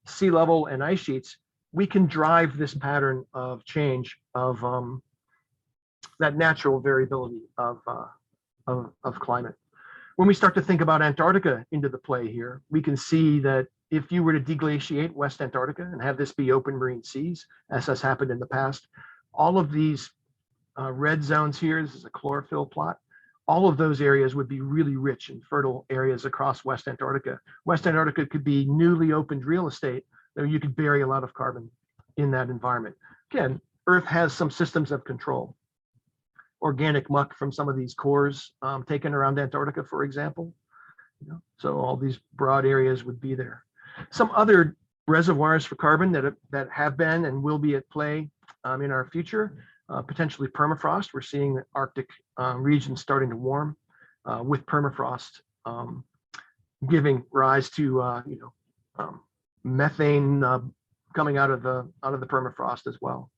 sea level and ice sheets, we can drive this pattern of change of that natural variability of climate. When we start to think about Antarctica into the play here, we can see that if you were to deglaciate West Antarctica and have this be open marine seas, as has happened in the past, all of these red zones here, this is a chlorophyll plot, all of those areas would be really rich and fertile areas across West Antarctica. West Antarctica could be newly opened real estate, that you could bury a lot of carbon in that environment. Again, Earth has some systems of control. Organic muck from some of these cores taken around Antarctica, for example. So all these broad areas would be there. Some other reservoirs for carbon that have been and will be at play in our future, potentially permafrost. We're seeing the Arctic regions starting to warm with permafrost giving rise to methane coming out of the permafrost as well.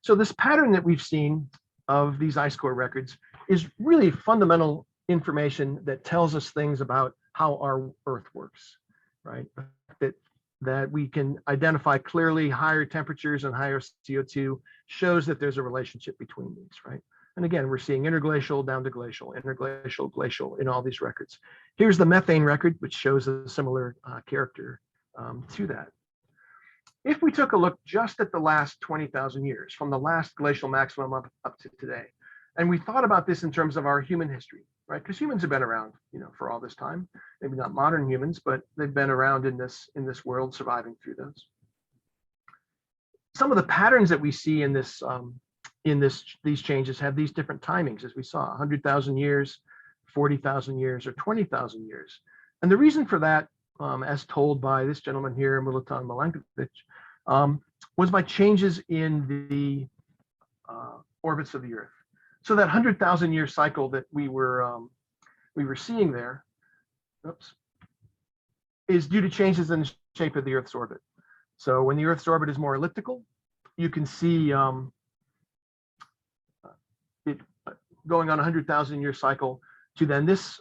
So this pattern that we've seen of these ice core records is really fundamental information that tells us things about how our Earth works, right? That we can identify clearly higher temperatures and higher CO2 shows that there's a relationship between these, right? And again, we're seeing interglacial down to glacial, interglacial, glacial in all these records. Here's the methane record, which shows a similar character to that. If we took a look just at the last 20,000 years, from the last glacial maximum up to today, and we thought about this in terms of our human history, right? Because humans have been around, for all this time. Maybe not modern humans, but they've been around in this world, surviving through those. Some of the patterns that we see in these changes have these different timings, as we saw: 100,000 years, 40,000 years, or 20,000 years. And the reason for that as told by this gentleman here, Milutin Milankovitch, was by changes in the orbits of the Earth. So that 100,000 year cycle that we were seeing there, oops, is due to changes in the shape of the Earth's orbit. So when the Earth's orbit is more elliptical, you can see it going on a 100,000 year cycle to then this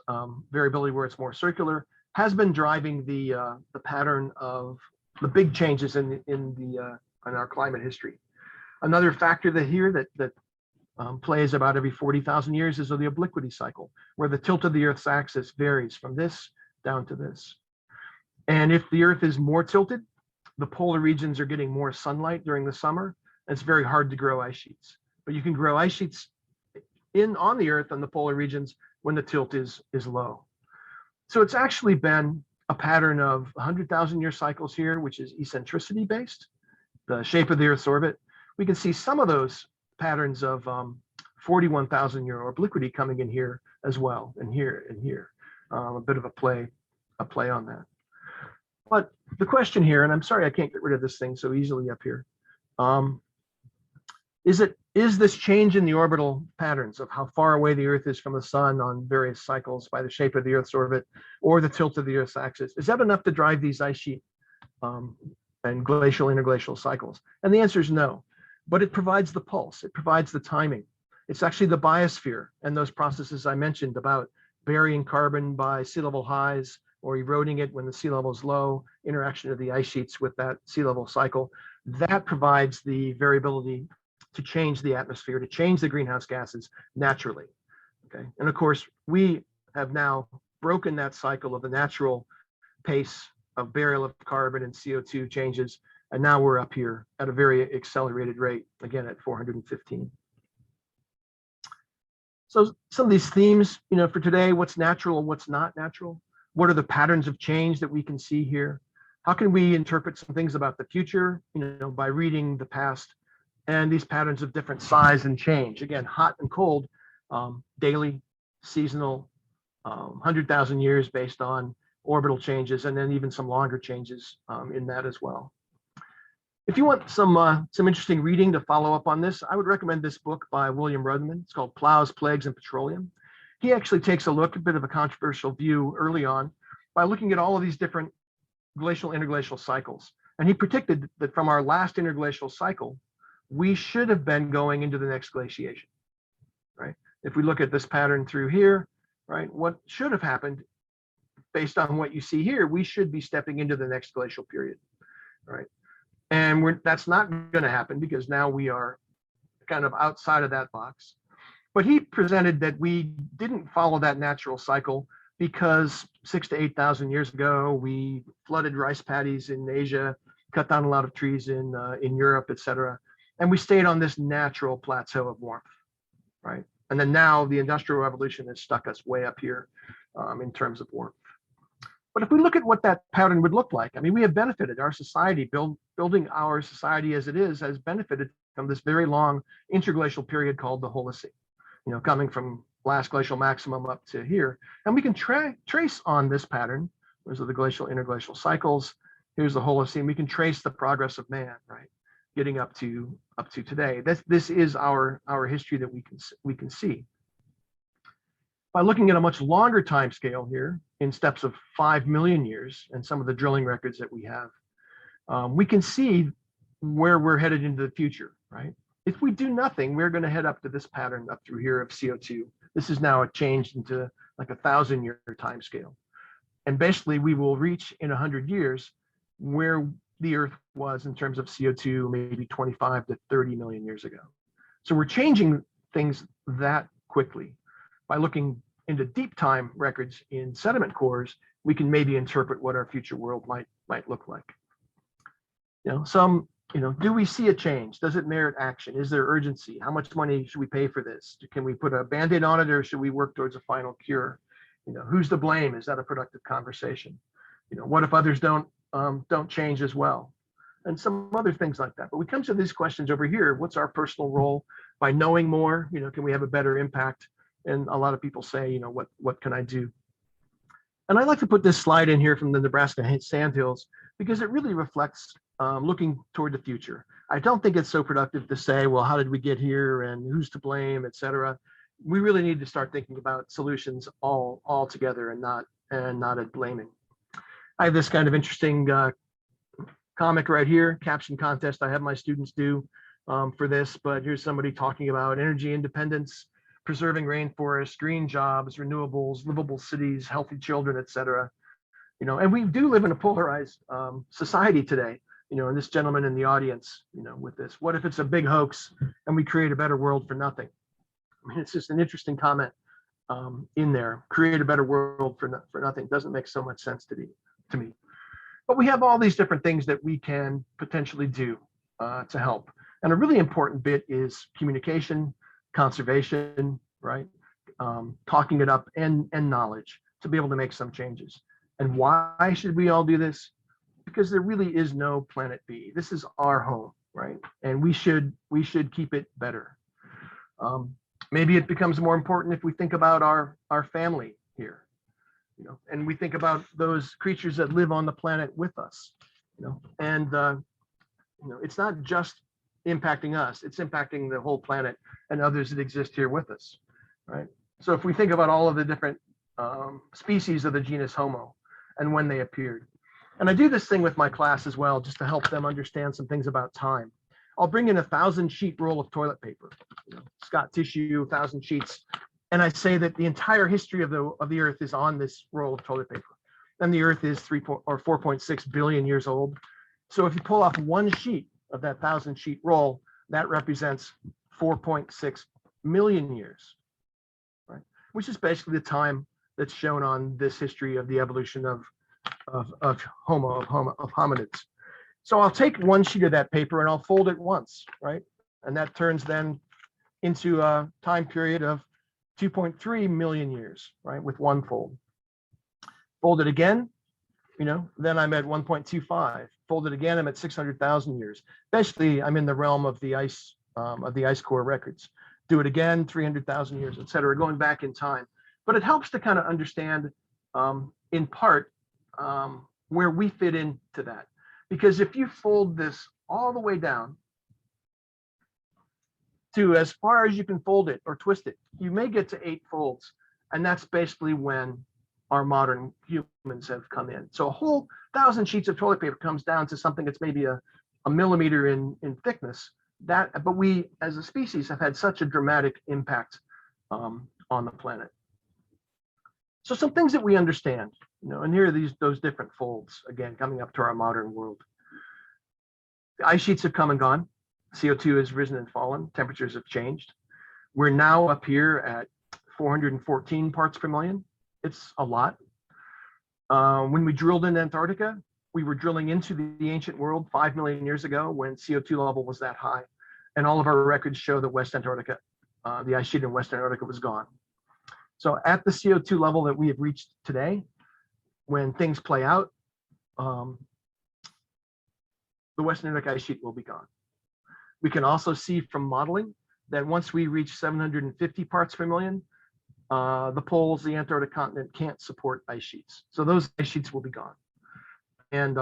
variability where it's more circular has been driving the pattern of the big changes in our climate history. Another factor that plays about every 40,000 years is the obliquity cycle, where the tilt of the Earth's axis varies from this down to this. And if the Earth is more tilted, the polar regions are getting more sunlight during the summer. It's very hard to grow ice sheets, but you can grow ice sheets on the Earth and the polar regions when the tilt is low. So it's actually been a pattern of 100,000 year cycles here, which is eccentricity based, the shape of the Earth's orbit. We can see some of those patterns of 41,000 year obliquity coming in here as well, and here and here. A bit of a play on that. But the question here, and I'm sorry I can't get rid of this thing so easily up here, is this change in the orbital patterns of how far away the Earth is from the sun on various cycles by the shape of the Earth's orbit or the tilt of the Earth's axis, is that enough to drive these ice sheet and glacial interglacial cycles? And the answer is no, but it provides the pulse, it provides the timing. It's actually the biosphere and those processes I mentioned about burying carbon by sea level highs or eroding it when the sea level is low, interaction of the ice sheets with that sea level cycle, that provides the variability to change the atmosphere, to change the greenhouse gases naturally. Okay, and of course, we have now broken that cycle of the natural pace of burial of carbon and CO2 changes, and now we're up here at a very accelerated rate, again at 415. So some of these themes, for today, what's natural, what's not natural? What are the patterns of change that we can see here? How can we interpret some things about the future, by reading the past and these patterns of different size and change? Again, hot and cold, daily, seasonal, 100,000 years based on orbital changes, and then even some longer changes in that as well. If you want some interesting reading to follow up on this, I would recommend this book by William Rudman. It's called Plows, Plagues, and Petroleum. He actually takes a bit of a controversial view early on by looking at all of these different glacial interglacial cycles. And he predicted that from our last interglacial cycle, we should have been going into the next glaciation, right? If we look at this pattern through here, right, what should have happened based on what you see here, we should be stepping into the next glacial period, right? And that's not going to happen because now we are kind of outside of that box. But he presented that we didn't follow that natural cycle because 6,000 to 8,000 years ago, we flooded rice paddies in Asia, cut down a lot of trees in Europe, et cetera. And we stayed on this natural plateau of warmth, right? And then now the Industrial Revolution has stuck us way up here in terms of warmth. But if we look at what that pattern would look like, I mean, we have benefited. Our society, building our society as it is, has benefited from this very long interglacial period called the Holocene, coming from last glacial maximum up to here. And we can trace on this pattern. Those are the glacial interglacial cycles. Here's the Holocene. We can trace the progress of man, right? Getting up to today. This is our history that we can see. By looking at a much longer time scale here in steps of 5 million years and some of the drilling records that we have, we can see where we're headed into the future, right? If we do nothing, we're going to head up to this pattern up through here of CO2. This is now changed into like 1,000-year time scale. And basically we will reach in 100 years where the Earth was in terms of CO2 maybe 25 to 30 million years ago. So we're changing things that quickly. By looking into deep time records in sediment cores, we can maybe interpret what our future world might look like. Do we see a change? Does it merit action? Is there urgency? How much money should we pay for this? Can we put a Band-Aid on it, or should we work towards a final cure? Who's to blame? Is that a productive conversation? What if others don't change as well? And some other things like that. But we come to these questions over here. What's our personal role? By knowing more, can we have a better impact? And a lot of people say, what can I do? And I like to put this slide in here from the Nebraska Sandhills because it really reflects looking toward the future. I don't think it's so productive to say, well, how did we get here and who's to blame, et cetera. We really need to start thinking about solutions all together and not at blaming. I have this kind of interesting comic right here, caption contest I have my students do for this, but here's somebody talking about energy independence, preserving rainforests, green jobs, renewables, livable cities, healthy children, et cetera. And we do live in a polarized society today, and this gentleman in the audience, with this, what if it's a big hoax and we create a better world for nothing? I mean, it's just an interesting comment in there. Create a better world for nothing doesn't make so much sense to me. But we have all these different things that we can potentially do to help. And a really important bit is communication, conservation, right? Talking it up and knowledge to be able to make some changes. And why should we all do this? Because there really is no planet B. This is our home, right? And we should keep it better. Maybe it becomes more important if we think about our family here, and we think about those creatures that live on the planet with us, and it's not just impacting us, it's impacting the whole planet and others that exist here with us, right? So if we think about all of the different species of the genus Homo and when they appeared, and I do this thing with my class as well, just to help them understand some things about time. I'll bring in a 1,000-sheet roll of toilet paper, Scott tissue, 1,000 sheets, and I say that the entire history of the Earth is on this roll of toilet paper, and the Earth is 4.6 billion years old. So if you pull off one sheet of that 1,000-sheet roll, that represents 4.6 million years, right? Which is basically the time that's shown on this history of the evolution of hominids. So I'll take one sheet of that paper and I'll fold it once, right? And that turns then into a time period of 2.3 million years, right? With one fold. Fold it again, then I'm at 1.25. Fold it again, I'm at 600,000 years. Basically, I'm in the realm of the ice core records. Do it again, 300,000 years, et cetera, going back in time. But it helps to kind of understand, in part, where we fit into that. Because if you fold this all the way down to as far as you can fold it or twist it, you may get to 8 folds. And that's basically when our modern humans have come in. So a whole 1,000 sheets of toilet paper comes down to something that's maybe a millimeter in thickness. But we as a species have had such a dramatic impact on the planet. So some things that we understand, and here are those different folds, again, coming up to our modern world. The ice sheets have come and gone. CO2 has risen and fallen. Temperatures have changed. We're now up here at 414 parts per million. It's a lot. When we drilled in Antarctica, we were drilling into the ancient world 5 million years ago when CO2 level was that high. And all of our records show that West Antarctica, the ice sheet in West Antarctica was gone. So at the CO2 level that we have reached today, when things play out, the West Antarctic ice sheet will be gone. We can also see from modeling that once we reach 750 parts per million, the poles, the Antarctic continent can't support ice sheets. So those ice sheets will be gone. And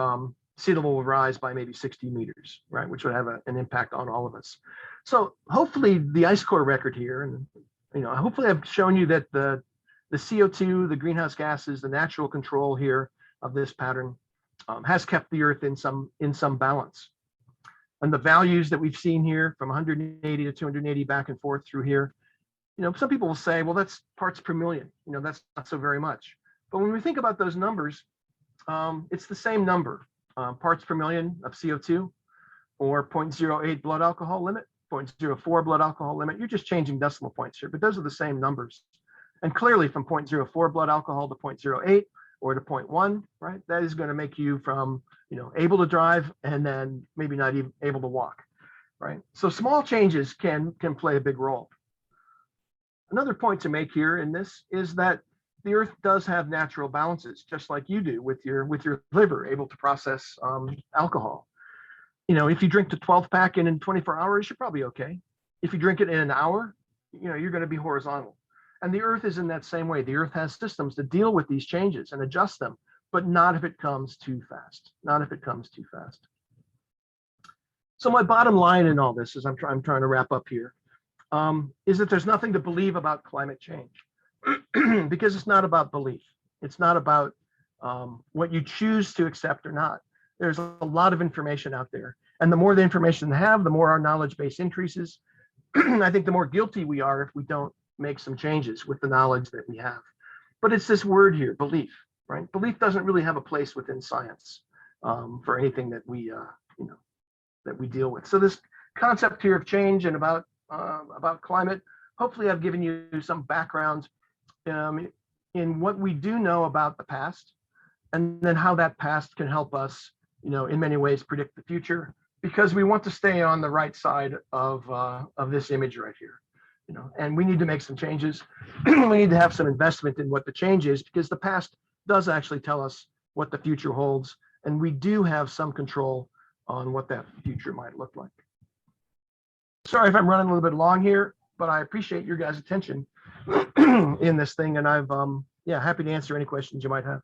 sea level will rise by maybe 60 meters, right? Which would have an impact on all of us. So hopefully the ice core record here, and hopefully I've shown you that the CO2, the greenhouse gases, the natural control here of this pattern has kept the Earth in some balance. And the values that we've seen here from 180 to 280 back and forth through here, some people will say, well, that's parts per million. That's not so very much. But when we think about those numbers, it's the same number, parts per million of CO2 or 0.08 blood alcohol limit, 0.04 blood alcohol limit. You're just changing decimal points here, but those are the same numbers. And clearly from 0.04 blood alcohol to 0.08 or to 0.1, right? That is going to make you from, able to drive and then maybe not even able to walk, right? So small changes can play a big role. Another point to make here in this is that the Earth does have natural balances, just like you do with your liver, able to process alcohol. If you drink the 12 pack in 24 hours, you're probably okay. If you drink it in an hour, you're going to be horizontal. And the Earth is in that same way. The Earth has systems to deal with these changes and adjust them, but not if it comes too fast. Not if it comes too fast. So my bottom line in all this is I'm trying to wrap up here, is that there's nothing to believe about climate change because it's not about belief. It's not about what you choose to accept or not. There's a lot of information out there. And the more the information we have, the more our knowledge base increases. I think the more guilty we are if we don't make some changes with the knowledge that we have. But it's this word here, belief, right? Belief doesn't really have a place within science for anything that we, that we deal with. So this concept here of change and about climate, hopefully I've given you some background in what we do know about the past, and then how that past can help us, in many ways predict the future, because we want to stay on the right side of this image right here, and we need to make some changes. We need to have some investment in what the change is, because the past does actually tell us what the future holds, and we do have some control on what that future might look like. Sorry if I'm running a little bit long here, but I appreciate your guys' attention in this thing, and I've happy to answer any questions you might have.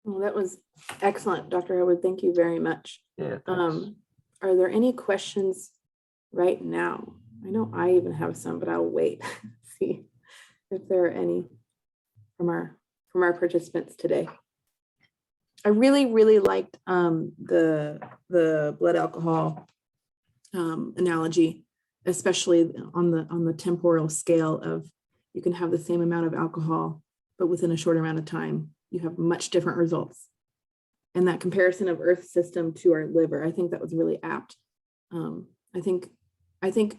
Well, that was excellent, Dr. Harwood. Thank you very much. Yeah. Thanks. Are there any questions right now? I know I even have some, but I'll wait. See if there are any from our participants today. I really liked the blood alcohol analogy, especially on the temporal scale of, you can have the same amount of alcohol, but within a short amount of time, you have much different results. And that comparison of Earth system to our liver, I think that was really apt. I think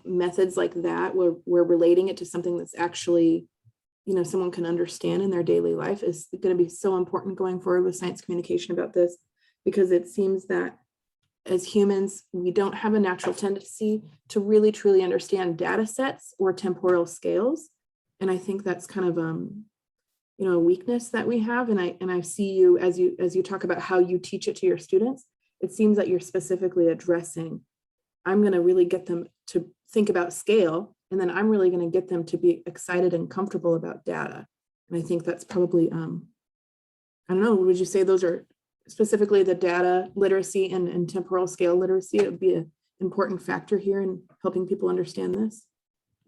methods like that, where we're relating it to something that's actually, someone can understand in their daily life, is going to be so important going forward with science communication about this, because it seems that as humans, we don't have a natural tendency to really truly understand data sets or temporal scales. And I think that's kind of a weakness that we have. And I see you as you talk about how you teach it to your students, it seems that you're specifically addressing, I'm going to really get them to think about scale, and then I'm really going to get them to be excited and comfortable about data. And I think that's probably, I don't know, would you say those are specifically the data literacy and temporal scale literacy? It would be an important factor here in helping people understand this.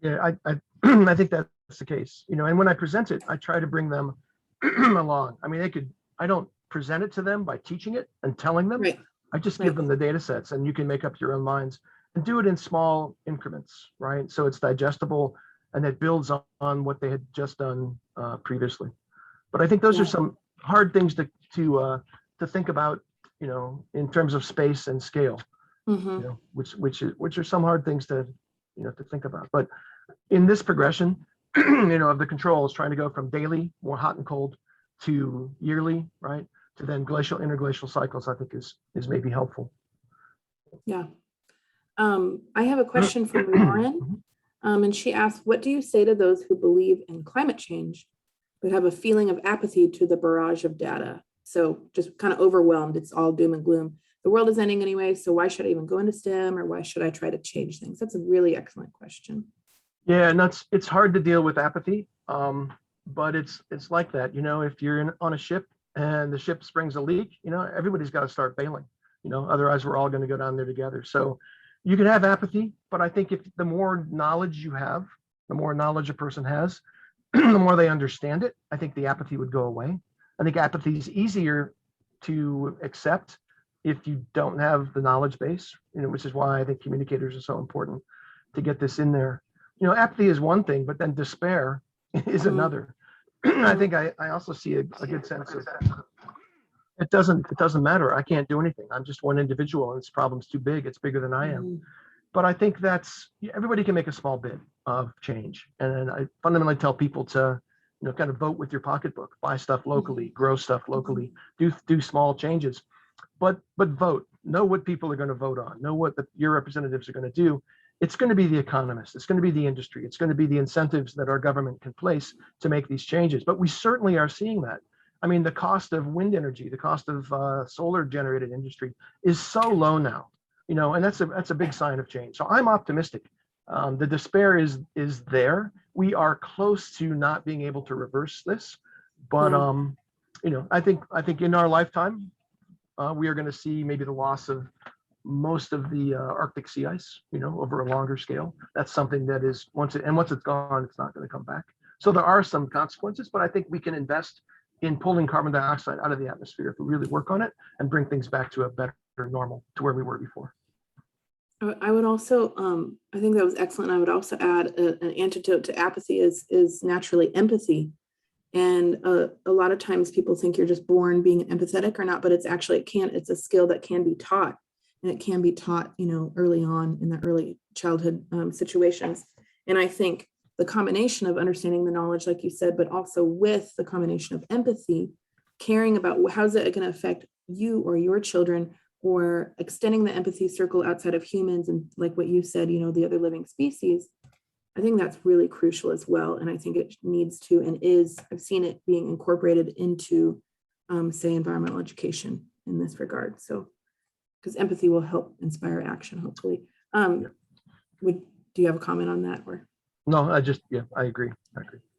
Yeah, I think that's the case, and when I present it, I try to bring them along. I mean, I don't present it to them by teaching it and telling them. Right. I just give them the data sets, and you can make up your own minds and do it in small increments, right? So it's digestible and it builds on what they had just done previously. But I think those are some hard things to think about, in terms of space and scale, which are some hard things to think about. But in this progression, of the controls, trying to go from daily, more hot and cold, to yearly, right, to then glacial, interglacial cycles, I think is maybe helpful. Yeah. I have a question from Lauren, and she asked, what do you say to those who believe in climate change, but have a feeling of apathy to the barrage of data? So just kind of overwhelmed, it's all doom and gloom. The world is ending anyway, so why should I even go into STEM, or why should I try to change things? That's a really excellent question. Yeah, and it's hard to deal with apathy, but it's like that. If you're on a ship and the ship springs a leak, everybody's got to start bailing. Otherwise we're all going to go down there together. So you can have apathy, but I think if the more knowledge you have, the more knowledge a person has, the more they understand it, I think the apathy would go away. I think apathy is easier to accept if you don't have the knowledge base, which is why I think communicators are so important to get this in there. Apathy is one thing, but then despair is another. I think I also see a good sense of it doesn't matter. I can't do anything. I'm just one individual, and this problem's too big. It's bigger than I am. But I think everybody can make a small bit of change. And I fundamentally tell people to, kind of vote with your pocketbook, buy stuff locally, grow stuff locally, do small changes, but vote. Know what people are going to vote on. Know what your representatives are going to do. It's going to be the economists. It's going to be the industry. It's going to be the incentives that our government can place to make these changes. But we certainly are seeing that. I mean, the cost of wind energy, the cost of solar generated industry is so low now, and that's a big sign of change. So I'm optimistic The despair is there. We are close to not being able to reverse this, but I think in our lifetime, we are going to see maybe the loss of most of the Arctic sea ice, over a longer scale. That's something that is once it's gone, it's not going to come back. So there are some consequences, but I think we can invest in pulling carbon dioxide out of the atmosphere if we really work on it and bring things back to a better normal to where we were before. I would also, I think that was excellent. I would also add an antidote to apathy is naturally empathy. And a lot of times people think you're just born being empathetic or not, but it's a skill that can be taught. And it can be taught, early on in the early childhood situations. And I think the combination of understanding the knowledge, like you said, but also with the combination of empathy, caring about how's it going to affect you or your children, or extending the empathy circle outside of humans and like what you said, the other living species, I think that's really crucial as well. And I think it needs to and is, I've seen it being incorporated into, say, environmental education in this regard. So, because empathy will help inspire action, hopefully. Do you have a comment on that? Or no, I agree.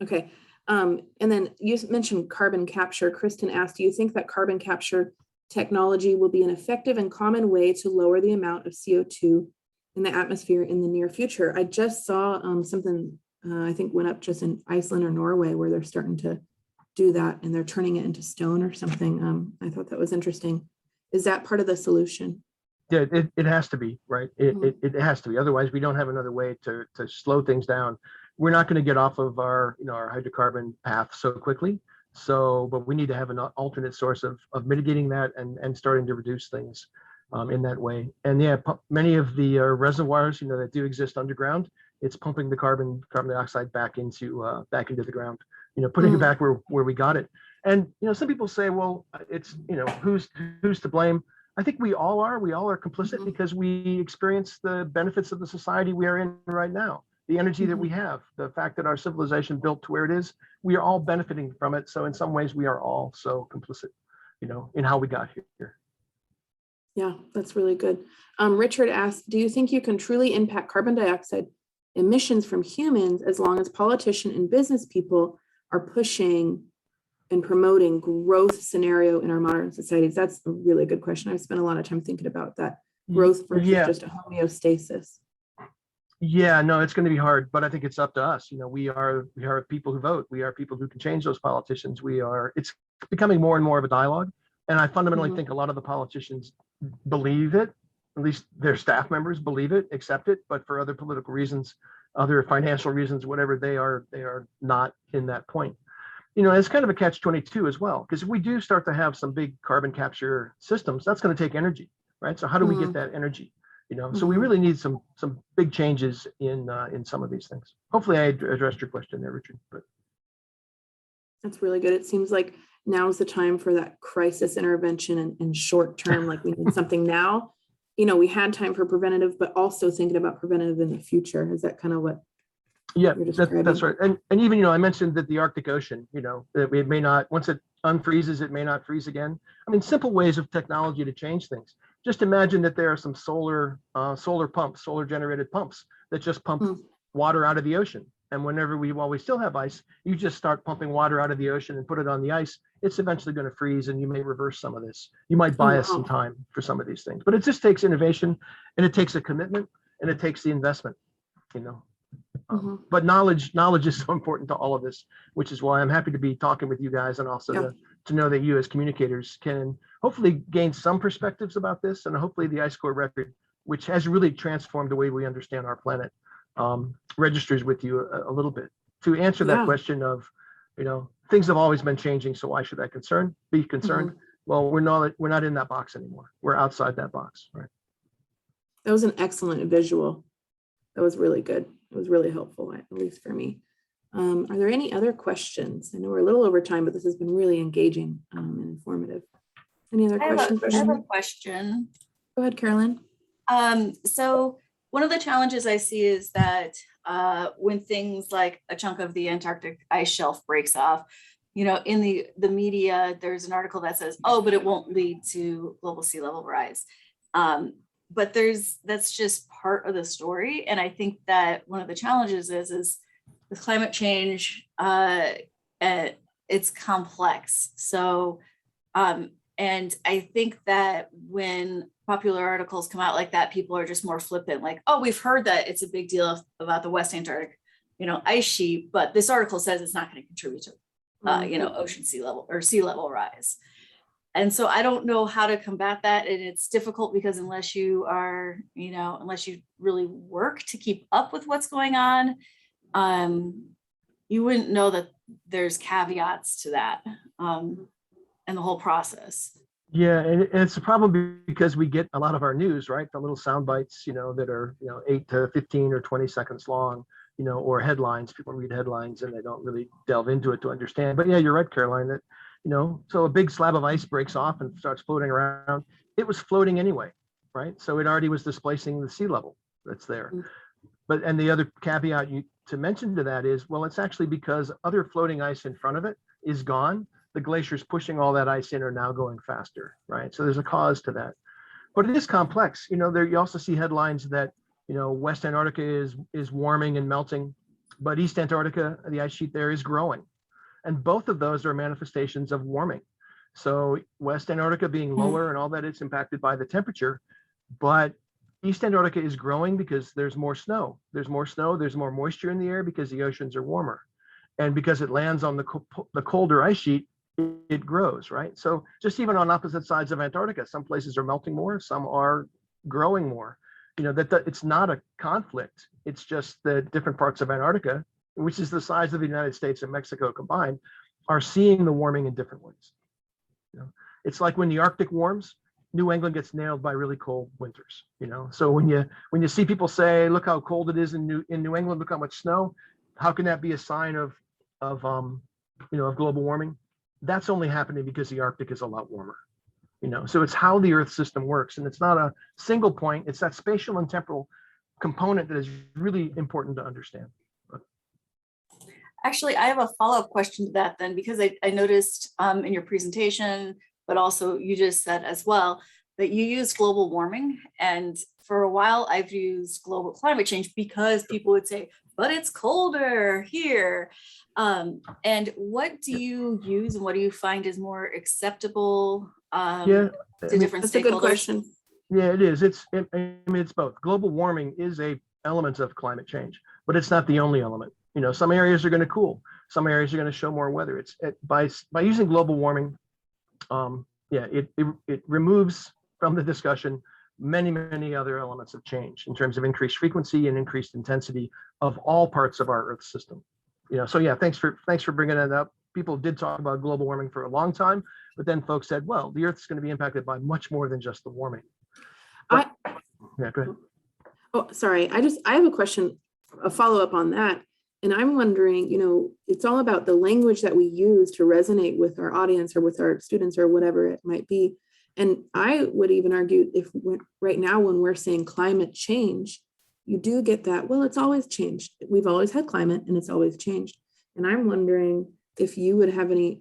Okay. And then you mentioned carbon capture. Kristen asked, do you think that carbon capture technology will be an effective and common way to lower the amount of CO2 in the atmosphere in the near future? I just saw something I think went up just in Iceland or Norway where they're starting to do that and they're turning it into stone or something. I thought that was interesting. Is that part of the solution? Yeah, it has to be, right? It has to be. Otherwise, we don't have another way to slow things down. We're not going to get off of our hydrocarbon path so quickly. So, but we need to have an alternate source of mitigating that and starting to reduce things in that way. And yeah, many of the reservoirs, that do exist underground, it's pumping the carbon dioxide back into the ground, putting it back where we got it. And some people say, well, it's who's to blame. I think we all are complicit because we experience the benefits of the society we are in right now. The energy that we have, the fact that our civilization built to where it is, we are all benefiting from it. So in some ways, we are all so complicit, in how we got here. Yeah, that's really good. Richard asked, do you think you can truly impact carbon dioxide emissions from humans as long as politicians and business people are pushing and promoting growth scenario in our modern societies? That's a really good question. I've spent a lot of time thinking about that. Growth versus just a homeostasis. Yeah, no, it's going to be hard, but I think it's up to us. We are people who vote. We are people who can change those politicians. It's becoming more and more of a dialogue. And I fundamentally think a lot of the politicians believe it, at least their staff members believe it, accept it, but for other political reasons, other financial reasons, whatever, they are not in that point. It's kind of a catch-22 as well, because if we do start to have some big carbon capture systems, that's going to take energy, right? So how do we get that energy? So we really need some big changes in some of these things. Hopefully I addressed your question there, Richard. But that's really good. It seems like now's the time for that crisis intervention and short term, like we need something now. We had time for preventative, but also thinking about preventative in the future. Is that kind of what? Yeah, that's right. And even, I mentioned that the Arctic Ocean, that it may not, once it unfreezes, it may not freeze again. I mean, simple ways of technology to change things. Just imagine that there are some solar generated pumps that just pump water out of the ocean. And while we still have ice, you just start pumping water out of the ocean and put it on the ice. It's eventually going to freeze and you may reverse some of this. You might buy us some time for some of these things, but it just takes innovation and it takes a commitment and it takes the investment, But knowledge is so important to all of this, which is why I'm happy to be talking with you guys and also to know that you as communicators can hopefully gain some perspectives about this, and hopefully the ice core record, which has really transformed the way we understand our planet, registers with you a little bit to answer that question of, things have always been changing, so why should I be concerned? Well, we're not in that box anymore. We're outside that box, right? That was an excellent visual. That was really good. It was really helpful, at least for me. Are there any other questions? I know we're a little over time, but this has been really engaging and informative. Any other questions? I have a question. Go ahead, Carolyn. So one of the challenges I see is that when things like a chunk of the Antarctic ice shelf breaks off, in the media, there's an article that says, oh, but it won't lead to global sea level rise. but that's just part of the story. And I think that one of the challenges is with climate change, it's complex. So, and I think that when popular articles come out like that, people are just more flippant, like, oh, we've heard that it's a big deal about the West Antarctic, ice sheet, but this article says it's not going to contribute to, ocean sea level or sea level rise. And so I don't know how to combat that. And it's difficult because unless you really work to keep up with what's going on, you wouldn't know that there's caveats to that and the whole process. Yeah, and it's a problem because we get a lot of our news, right, the little sound bites, that are 8 to 15 or 20 seconds long, or headlines. People read headlines and they don't really delve into it to understand. But yeah, you're right, Caroline, that so a big slab of ice breaks off and starts floating around. It was floating anyway, right? So it already was displacing the sea level that's there. But and the other caveat to mention to that is, well, it's actually because other floating ice in front of it is gone. The glaciers pushing all that ice in are now going faster, right? So there's a cause to that. But it is complex. There you also see headlines that West Antarctica is warming and melting, but East Antarctica, the ice sheet there, is growing. And both of those are manifestations of warming. So West Antarctica being lower and all that, it's impacted by the temperature, but East Antarctica is growing because there's more snow. There's more snow, there's more moisture in the air because the oceans are warmer. And because it lands on the colder ice sheet, it grows, right? So just even on opposite sides of Antarctica, some places are melting more, some are growing more. It's not a conflict. It's just the different parts of Antarctica, which is the size of the United States and Mexico combined, are seeing the warming in different ways. It's like when the Arctic warms, New England gets nailed by really cold winters. So when you see people say, "Look how cold it is in New England. Look how much snow," how can that be a sign of global warming? That's only happening because the Arctic is a lot warmer. So it's how the Earth system works, and it's not a single point. It's that spatial and temporal component that is really important to understand. Actually, I have a follow-up question to that then, because I noticed in your presentation, but also you just said as well, that you use global warming. And for a while, I've used global climate change because people would say, but it's colder here. And what do you use and what do you find is more acceptable to different That's stakeholders? a good question. Yeah, it is. It's both. Global warming is a element of climate change, but it's not the only element. Some areas are going to cool. Some areas are going to show more weather. By using global warming, it removes from the discussion many other elements of change in terms of increased frequency and increased intensity of all parts of our Earth system. So yeah, thanks for bringing that up. People did talk about global warming for a long time, but then folks said, well, the Earth's going to be impacted by much more than just the warming. But, yeah, go ahead. Oh, sorry. I have a question, a follow-up on that. And I'm wondering, it's all about the language that we use to resonate with our audience or with our students or whatever it might be. And I would even argue right now when we're saying climate change, you do get that, well, it's always changed. We've always had climate and it's always changed. And I'm wondering if you would have any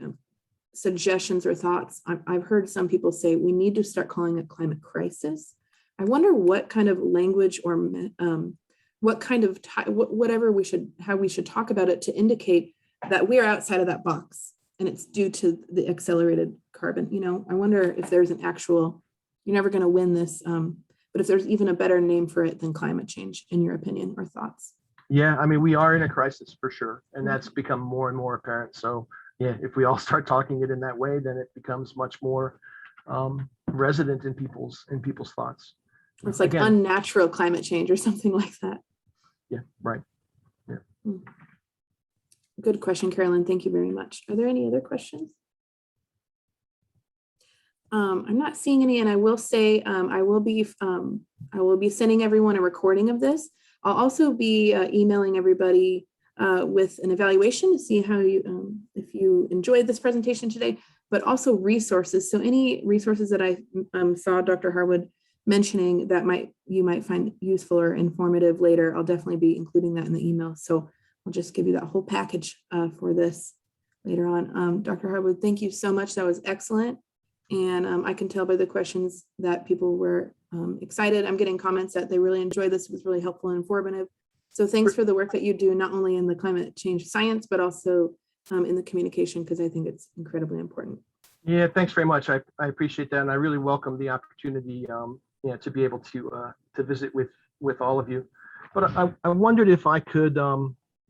suggestions or thoughts. I've heard some people say we need to start calling it climate crisis. I wonder what kind of language or what kind of how we should talk about it to indicate that we are outside of that box and it's due to the accelerated carbon. I wonder if there's an actual, you're never going to win this, but if there's even a better name for it than climate change, in your opinion or thoughts. Yeah, we are in a crisis for sure, and that's become more and more apparent. So yeah, if we all start talking it in that way, then it becomes much more resident in people's thoughts. It's like unnatural climate change or something like that. Yeah, right. Yeah. Good question, Carolyn. Thank you very much. Are there any other questions? I'm not seeing any, and I will say I will be sending everyone a recording of this. I'll also be emailing everybody with an evaluation to see how you if you enjoyed this presentation today, but also resources. So any resources that I saw Dr. Harwood mentioning that you might find useful or informative later, I'll definitely be including that in the email. So I'll just give you that whole package for this later on. Dr. Harwood, thank you so much. That was excellent. And I can tell by the questions that people were excited. I'm getting comments that they really enjoyed this. It was really helpful and informative. So thanks for the work that you do, not only in the climate change science, but also in the communication, because I think it's incredibly important. Yeah, thanks very much. I appreciate that, and I really welcome the opportunity, to be able to visit with all of you. But I wondered if I could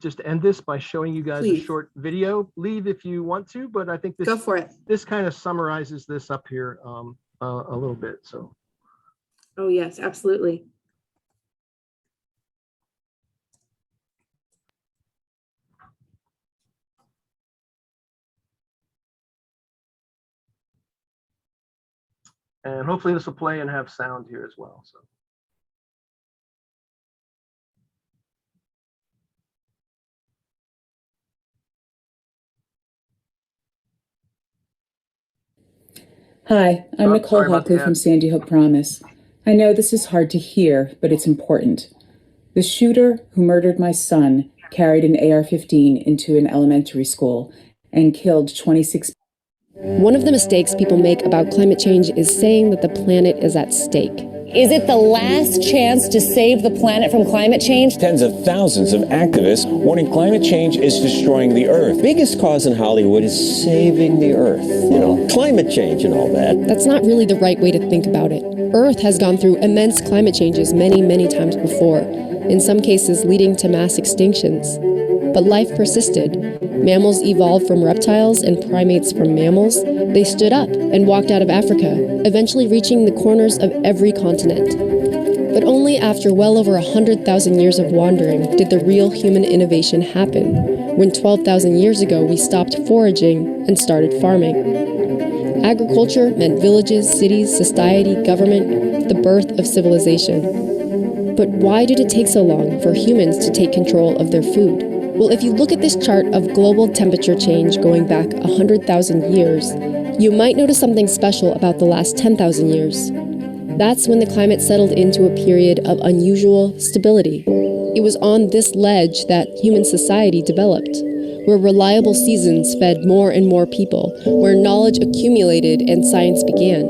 just end this by showing you guys Please. a short video. Leave if you want to, but I think this Go for it. This kind of summarizes this up here a little bit. So. Oh yes, absolutely. And hopefully this will play and have sound here as well. So. Hi, I'm Nicole sorry about Hockley that. from Sandy Hook Promise. I know this is hard to hear, but it's important. The shooter who murdered my son carried an AR-15 into an elementary school and killed 26. One of the mistakes people make about climate change is saying that the planet is at stake. Is it the last chance to save the planet from climate change? Tens of thousands of activists warning climate change is destroying the Earth. Biggest cause in Hollywood is saving the Earth, climate change and all that. That's not really the right way to think about it. Earth has gone through immense climate changes many, many times before, in some cases leading to mass extinctions. But life persisted. Mammals evolved from reptiles and primates from mammals. They stood up and walked out of Africa, eventually reaching the corners of every continent. But only after well over 100,000 years of wandering did the real human innovation happen, when 12,000 years ago we stopped foraging and started farming. Agriculture meant villages, cities, society, government, the birth of civilization. But why did it take so long for humans to take control of their food? Well, if you look at this chart of global temperature change going back 100,000 years, you might notice something special about the last 10,000 years. That's when the climate settled into a period of unusual stability. It was on this ledge that human society developed, where reliable seasons fed more and more people, where knowledge accumulated and science began.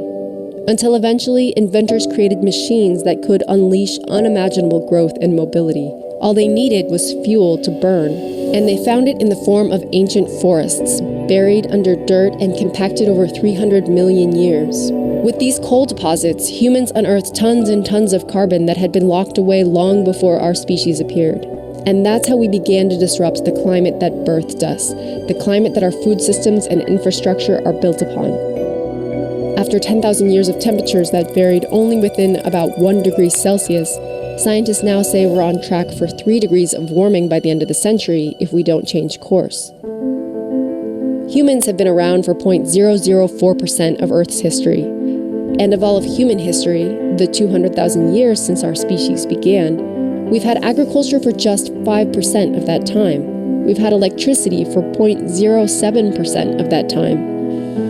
Until eventually, inventors created machines that could unleash unimaginable growth and mobility. All they needed was fuel to burn, and they found it in the form of ancient forests, buried under dirt and compacted over 300 million years. With these coal deposits, humans unearthed tons and tons of carbon that had been locked away long before our species appeared. And that's how we began to disrupt the climate that birthed us, the climate that our food systems and infrastructure are built upon. After 10,000 years of temperatures that varied only within about 1 degree Celsius, scientists now say we're on track for 3 degrees of warming by the end of the century if we don't change course. Humans have been around for 0.004% of Earth's history. And of all of human history, the 200,000 years since our species began, we've had agriculture for just 5% of that time. We've had electricity for 0.07% of that time.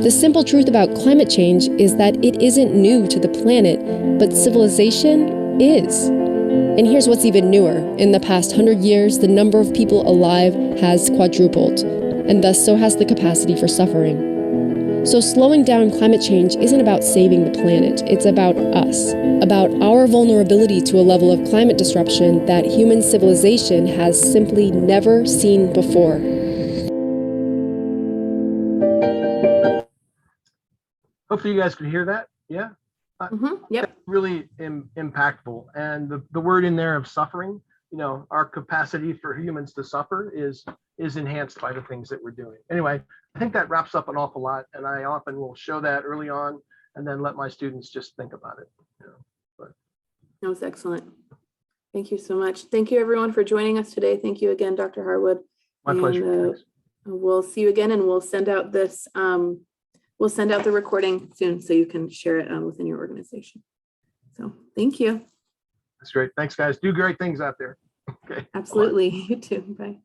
The simple truth about climate change is that it isn't new to the planet, but civilization is. And here's what's even newer. In the past 100 years, the number of people alive has quadrupled, and thus so has the capacity for suffering. So slowing down climate change isn't about saving the planet, it's about us, about our vulnerability to a level of climate disruption that human civilization has simply never seen before. Hopefully you guys can hear that. Yeah. Yep. Really impactful. And the word in there of suffering, our capacity for humans to suffer is enhanced by the things that we're doing. Anyway, I think that wraps up an awful lot. And I often will show that early on and then let my students just think about it. That was excellent. Thank you so much. Thank you everyone for joining us today. Thank you again, Dr. Harwood. My pleasure. We'll see you again, and we'll send out this, we'll send out the recording soon so you can share it within your organization. So thank you. That's great. Thanks, guys. Do great things out there. Okay. Absolutely. You too. Bye.